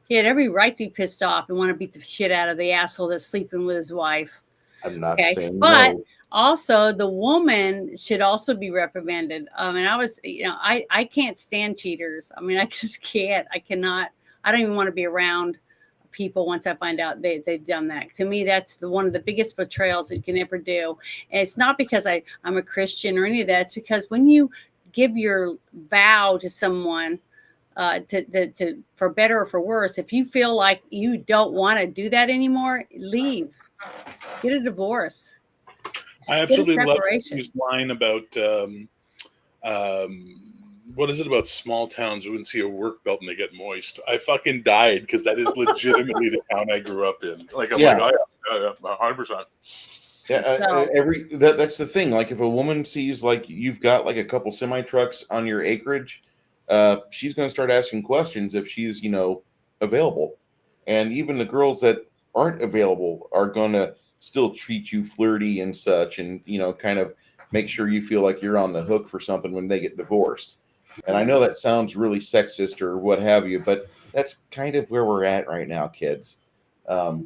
He had every right to be pissed off and want to beat the shit out of the asshole that's sleeping with his wife. I'm not Okay, saying but no. also the woman should also be reprimanded. And I was, I can't stand cheaters. I mean, I just can't. I cannot. I don't even want to be around people once I find out they've done that. To me, that's one of the biggest betrayals that you can ever do. And it's not because I'm a Christian or any of that. It's because when you give your vow to someone, to for better or for worse, if you feel like you don't want to do that anymore, leave, get a divorce. I absolutely love his line about what is it about small towns wouldn't see a work belt and they get moist. I fucking died because that is legitimately the town I grew up in. Like I'm like, oh yeah, 100%. Yeah, that's the thing. Like if a woman sees like you've got like a couple semi trucks on your acreage, she's going to start asking questions if she's available, and even the girls that aren't available are going to still treat you flirty and such, and kind of make sure you feel like you're on the hook for something when they get divorced. And I know that sounds really sexist or what have you, but that's kind of where we're at right now, kids. The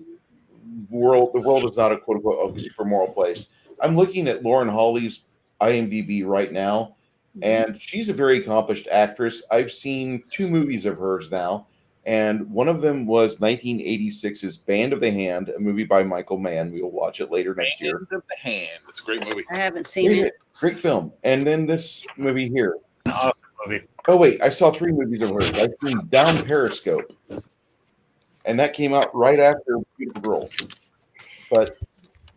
world is not a quote unquote a super moral place. I'm looking at Lauren Holly's IMDb right now, and she's a very accomplished actress. I've seen 2 movies of hers now, and one of them was 1986's Band of the Hand, a movie by Michael Mann. We will watch it later next year. Band of the Hand. It's a great movie. I haven't seen it. Great film. And then this movie here. Awesome movie. Oh wait, I saw 3 movies of hers. I've seen Down Periscope, and that came out right after Beautiful Girl. But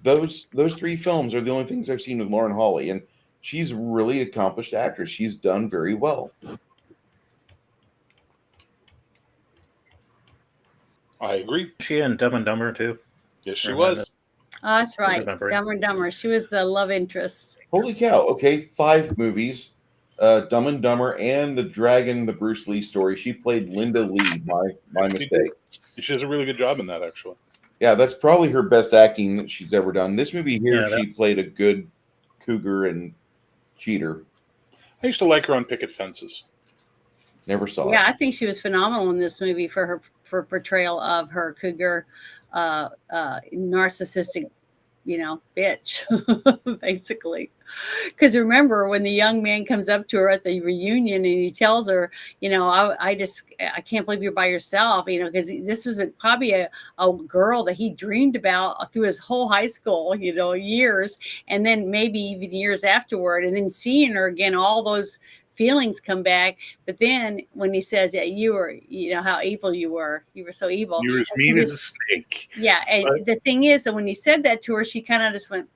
those 3 films are the only things I've seen with Lauren Holly, and she's a really accomplished actress. She's done very well. I agree. She in Dumb and Dumber too. Yes, she was. Oh, that's right. Remember. Dumber and Dumber. She was the love interest. Holy cow. Okay, 5 movies. Dumb and Dumber and The Dragon, the Bruce Lee story. She played Linda Lee, my mistake. She does a really good job in that, actually. Yeah, that's probably her best acting that she's ever done. This movie here, Yeah, she played a good cougar and cheater. I used to like her on Picket Fences. Never saw Yeah, it. I think she was phenomenal in this movie for her portrayal of her cougar, narcissistic, bitch, basically. Because remember when the young man comes up to her at the reunion and he tells her, I can't believe you're by yourself, because this was probably a girl that he dreamed about through his whole high school, years, and then maybe even years afterward, and then seeing her again, all those feelings come back. But then when he says that you were, how evil you were so evil. You were as mean as a snake. Yeah. And the thing is that when he said that to her, she kind of just went,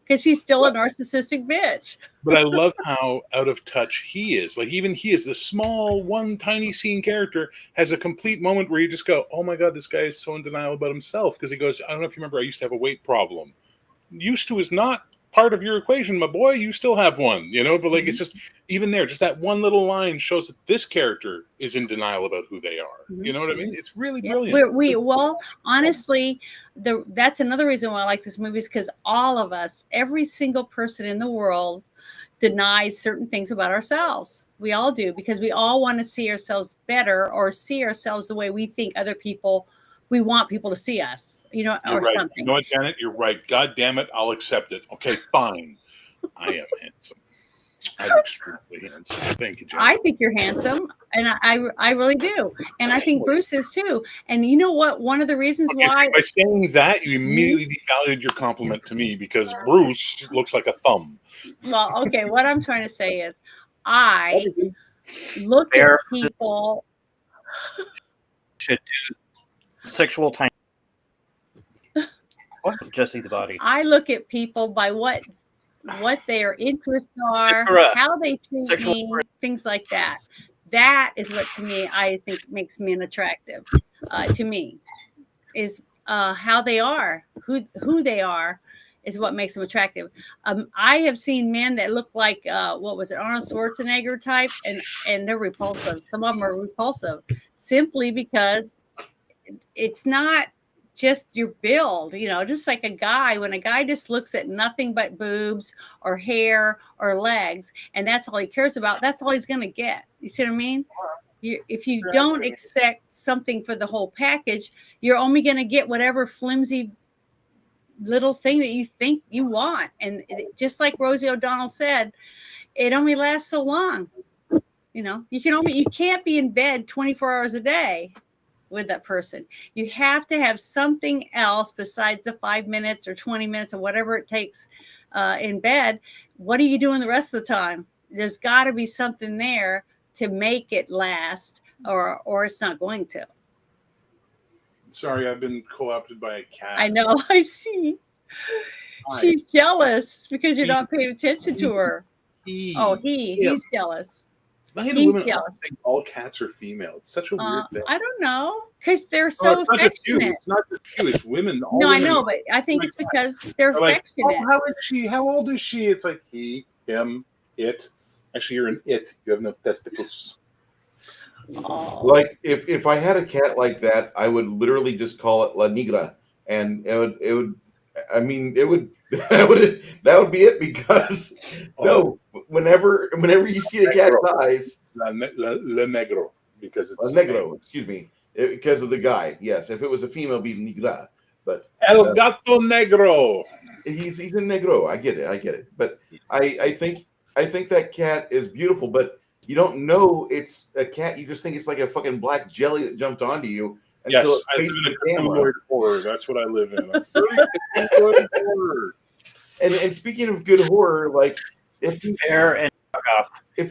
because she's still a narcissistic bitch. But I love how out of touch he is. Like, even he is the small, one tiny scene character, has a complete moment where you just go, oh my God, this guy is so in denial about himself. Because he goes, I don't know if you remember, I used to have a weight problem. Used to is not part of your equation, my boy. You still have one, but like, it's just, even there, just that one little line shows that this character is in denial about who they are. You know what I mean? It's really brilliant. Well, honestly, that's another reason why I like this movie, is because all of us, every single person in the world, denies certain things about ourselves. We all do, because we all want to see ourselves better, or see ourselves the way we think we want people to see us, You're or right. something. You know what, Janet? You're right. God damn it. I'll accept it. Okay, fine. I am handsome. I'm extremely handsome. Thank you, Janet. I think you're handsome, and I really do. And I think Bruce is too. And you know what? One of the reasons why... By saying that, you immediately devalued your compliment to me, because Bruce looks like a thumb. Well, okay, what I'm trying to say is, I look at people... Should do sexual time. What? Jesse the Body. I look at people by what their interests are, how they treat me, things like that. That is what, to me, I think makes men attractive. To me, is how they are, who they are, is what makes them attractive. I have seen men that look like what was it, Arnold Schwarzenegger type, and they're repulsive. Some of them are repulsive simply because it's not just your build, just like a guy. When a guy just looks at nothing but boobs or hair or legs, and that's all he cares about, that's all he's going to get. You see what I mean? If you don't expect something for the whole package, you're only going to get whatever flimsy little thing that you think you want. And just like Rosie O'Donnell said, it only lasts so long. You can't be in bed 24 hours a day with that person. You have to have something else besides the 5 minutes or 20 minutes or whatever it takes in bed. What are you doing the rest of the time? There's got to be something there to make it last, or it's not going to. Sorry, I've been co-opted by a cat. I know. I see. Hi. She's jealous because you're not paying attention to her. He's jealous. He's jealous. Think all cats are female. It's such a weird thing. I don't know, because they're so affectionate. It's not just you. It's women. No, I know, but I think it's because they're affectionate. Like, how is she? How old is she? It's like he, him, it. Actually, you're an it. You have no testicles. Oh. Like if I had a cat like that, I would literally just call it La Negra, and it would. I mean, it would. That would be it, because whenever you see a cat's eyes, La Negro, because it's La Negro. Excuse me, because of the guy. Yes, if it was a female, it'd be Negra. But El Gato Negro. He's a Negro. I get it. But I think that cat is beautiful, but you don't know it's a cat. You just think it's like a fucking black jelly that jumped onto you. Yes, I live in a Cthulhu horror. That's what I live in. A horror. And speaking of good horror, like if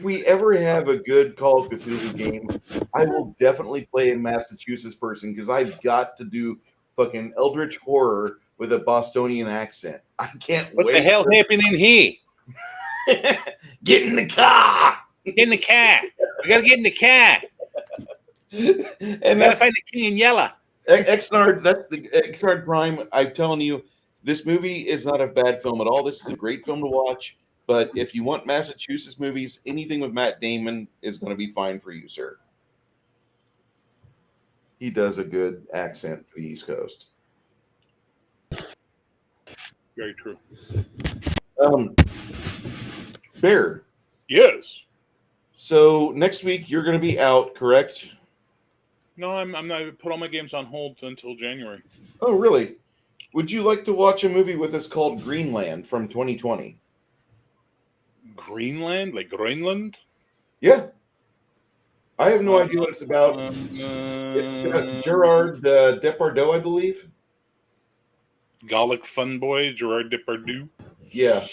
we ever have a good Call of Cthulhu game, I will definitely play a Massachusetts person, because I've got to do fucking eldritch horror with a Bostonian accent. I can't wait. What the hell happening here? Get in the car. Get in the car. We gotta get in the car. And gotta find the king in yellow. Xnard, that's the Xnard Prime. I'm telling you, this movie is not a bad film at all. This is a great film to watch. But if you want Massachusetts movies, anything with Matt Damon is going to be fine for you, sir. He does a good accent for the East Coast. Very true. Bear. Yes. So next week you're going to be out, correct? No, I'm not. I put all my games on hold until January. Oh, really? Would you like to watch a movie with us called Greenland from 2020? Greenland? Like Greenland? Yeah. I have no idea what it's about. It's about Gerard Depardieu, I believe. Gallic Funboy, Gerard Depardieu. Yeah.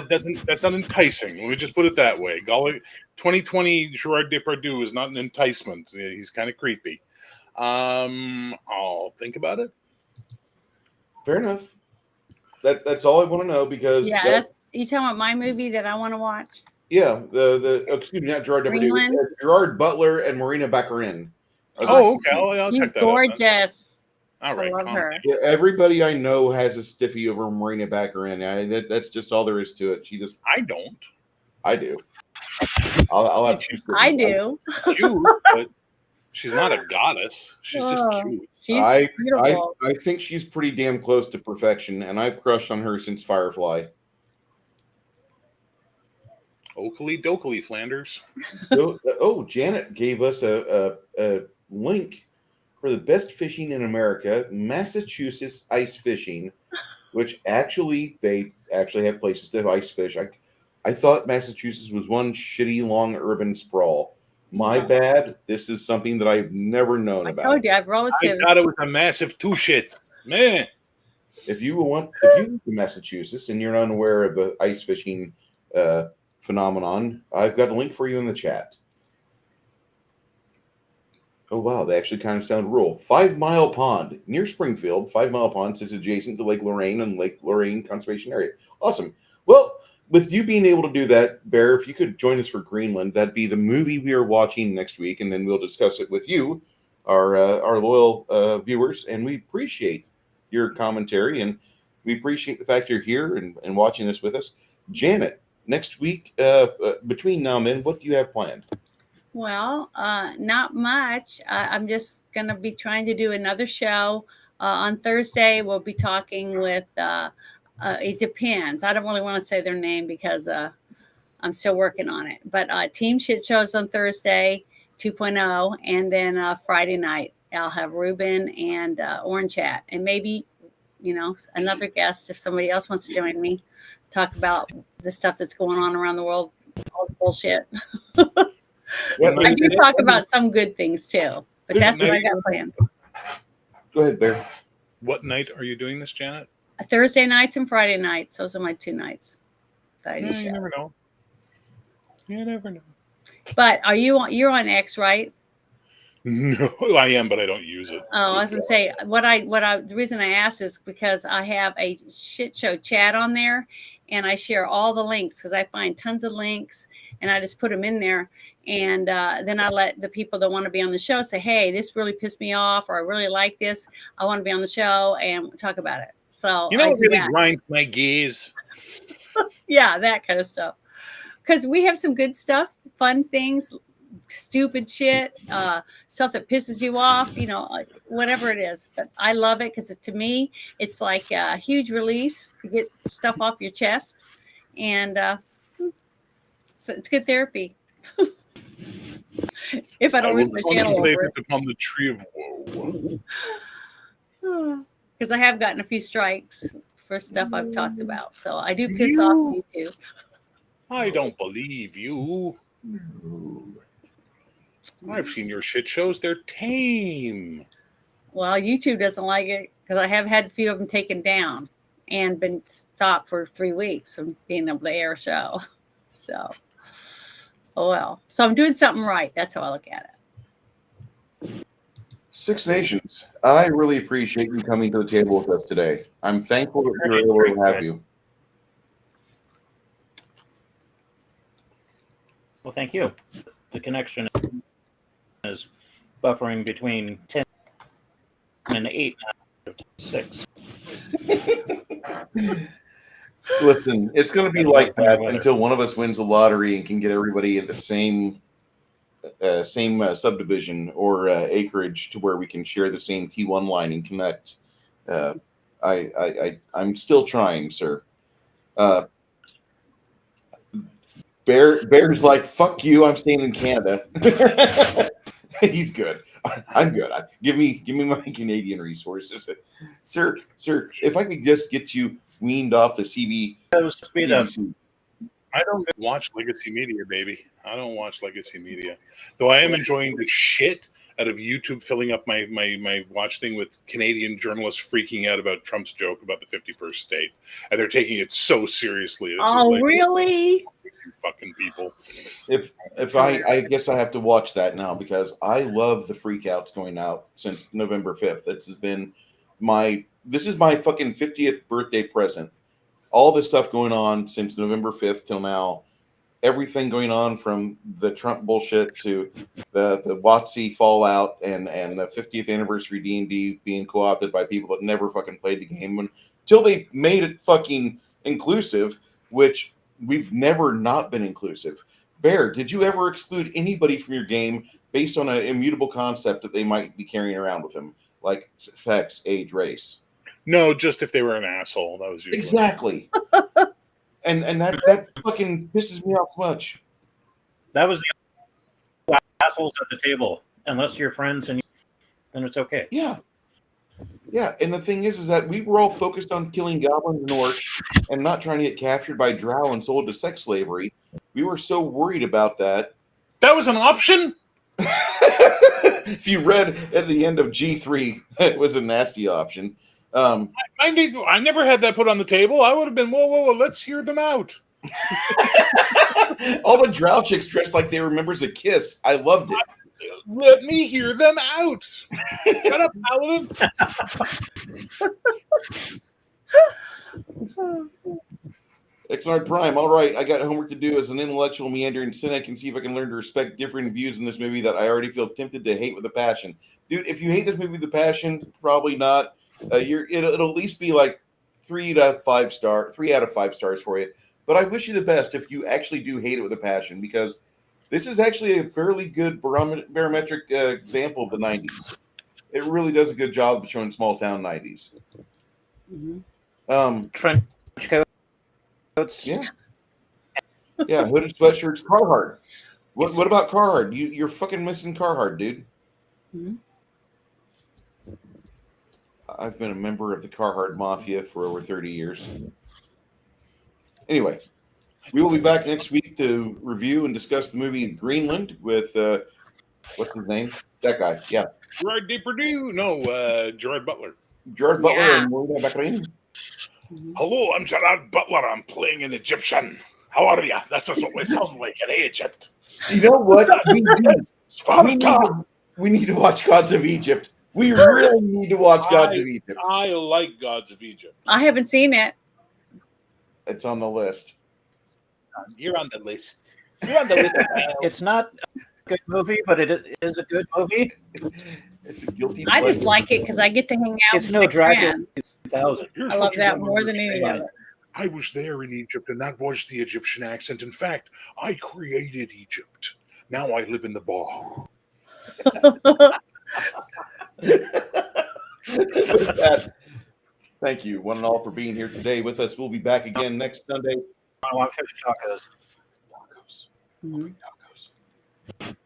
That's not enticing. Let me just put it that way. 2020 Gerard Depardieu is not an enticement. He's kind of creepy. I'll think about it. Fair enough. That's all I want to know because Yeah, that's you talking about my movie that I want to watch? excuse me, not Gerard Depardieu, Greenland? Gerard Butler and Marina Baccarin. Oh, okay. I'll She's check that out. gorgeous. All I right, love her. Yeah, everybody I know has a stiffy over Marina Baccarin. That's just all there is to it. I don't. I do. I'll have two I stiffies. do. Cute, but she's not a goddess. She's just cute. She's beautiful. I think she's pretty damn close to perfection, and I've crushed on her since Firefly. Oakley dokley, Flanders. Janet gave us a link for the best fishing in America, Massachusetts ice fishing, which they actually have places to ice fish. I thought Massachusetts was one shitty long urban sprawl. My bad. This is something that I've never known about. I told you, I have relatives. I thought it was a massive two shit. Man. If you live in Massachusetts and you're unaware of the ice fishing phenomenon, I've got a link for you in the chat. Oh, wow. They actually kind of sound rural. 5 Mile Pond near Springfield. 5 Mile Pond sits adjacent to Lake Lorraine and Lake Lorraine Conservation Area. Awesome. Well, with you being able to do that, Bear, if you could join us for Greenland, that'd be the movie we are watching next week, and then we'll discuss it with you, our loyal viewers, and we appreciate your commentary, and we appreciate the fact you're here and watching this with us. Janet, next week, between now and then, what do you have planned? Well, not much. I'm just going to be trying to do another show. On Thursday, we'll be talking with, it depends. I don't really want to say their name because I'm still working on it. But Team Shit Shows on Thursday, 2.0. And then Friday night, I'll have Ruben and Orange Chat. And maybe, another guest if somebody else wants to join me. Talk about the stuff that's going on around the world, all the bullshit. I do talk about some good things too, but that's what I got planned. Go ahead, Bear. What night are you doing this, Janet? Thursday nights and Friday nights. Those are my 2 nights. You never know. You never know. But you're on X, right? No, I am, but I don't use it. Oh, I was gonna say the reason I asked is because I have a shit show chat on there, and I share all the links because I find tons of links, and I just put them in there, and then I let the people that want to be on the show say, "Hey, this really pissed me off," or "I really like this. I want to be on the show," and talk about it. So what really grinds my gears? Yeah, that kind of stuff. Because we have some good stuff, fun things. Stupid shit, stuff that pisses you off, whatever it is. But I love it because to me, it's like a huge release to get stuff off your chest, and so it's good therapy. If I don't lose my channel over it. Upon the tree of woe. Because I have gotten a few strikes for stuff I've talked about, so I do piss off YouTube. I don't believe you. No. I've seen your shit shows. They're tame. Well, YouTube doesn't like it because I have had a few of them taken down and been stopped for 3 weeks from being able to air a show. So, oh well. So I'm doing something right. That's how I look at it. Six Nations, I really appreciate you coming to the table with us today. I'm thankful that we were able to have you. Well, thank you. The connection is buffering between 10 and 8, 6. Listen, it's going to be like that until one of us wins the lottery and can get everybody in the same subdivision or acreage to where we can share the same T1 line and connect. I'm still trying, sir. Bear's like, fuck you, I'm staying in Canada. He's good. I'm good. Give me my Canadian resources. Sir, if I could just get you weaned off the CBC. I don't watch Legacy Media, baby. I don't watch Legacy Media. Though I am enjoying the shit out of YouTube filling up my watch thing with Canadian journalists freaking out about Trump's joke about the 51st state. And they're taking it so seriously. It's really? You fucking people. If I guess I have to watch that now because I love the freakouts going out since November 5th. This has been my this is my fucking 50th birthday present. All this stuff going on since November 5th till now. Everything going on from the Trump bullshit to the WotC fallout and the 50th anniversary D&D being co-opted by people that never fucking played the game until they made it fucking inclusive, which we've never not been inclusive. Bear, did you ever exclude anybody from your game based on an immutable concept that they might be carrying around with them, like sex, age, race? No, just if they were an asshole. That was usually Exactly. and that fucking pisses me off much. That was the assholes at the table. Unless you're friends, and then it's okay. Yeah. And the thing is that we were all focused on killing goblins and orcs and not trying to get captured by drow and sold to sex slavery. We were so worried about that. That was an option? If you read at the end of G3, it was a nasty option. I never had that put on the table. I would have been, whoa, let's hear them out. All the drow chicks dressed like they were members of KISS. I loved it. Let me hear them out. Shut up, Paladin. Xnard Prime, all right, I got homework to do as an intellectual meandering cynic and see if I can learn to respect differing views in this movie that I already feel tempted to hate with a passion. Dude, if you hate this movie with a passion, probably not. It'll at least be like 3 out of 5 stars for you. But I wish you the best if you actually do hate it with a passion, because this is actually a fairly good barometric example of the 90s. It really does a good job of showing small town 90s. Mm-hmm. Trench coats. Yeah, hooded sweatshirts, Carhartt. What about Carhartt? You're fucking missing Carhartt, dude. Mm-hmm. I've been a member of the Carhartt Mafia for over 30 years. Anyway, we will be back next week to review and discuss the movie Greenland with, what's his name? That guy, yeah. Gerard Depardieu? No, Gerard Butler. Gerard Butler Yeah. and Maureen Baccarin. Mm-hmm. Hello, I'm Gerard Butler. I'm playing an Egyptian. How are you? That's just what we sound like in Egypt. You know what? Sparta! We need to watch Gods of Egypt. We really need to watch Gods of Egypt. I like Gods of Egypt. I haven't seen it. It's on the list. You're on the list. You're on the list. It's not a good movie, but it is a good movie. It's a guilty I just pleasure. like it because I get to hang out It's with no my Dracula friends. 2000. Here's I what love you that don't more than any understand. other. I was there in Egypt, and that was the Egyptian accent. In fact, I created Egypt. Now I live in the bar. With that, thank you, one and all, for being here today with us. We'll be back again next Sunday. I want fish tacos. Tacos. Mhm. Tacos.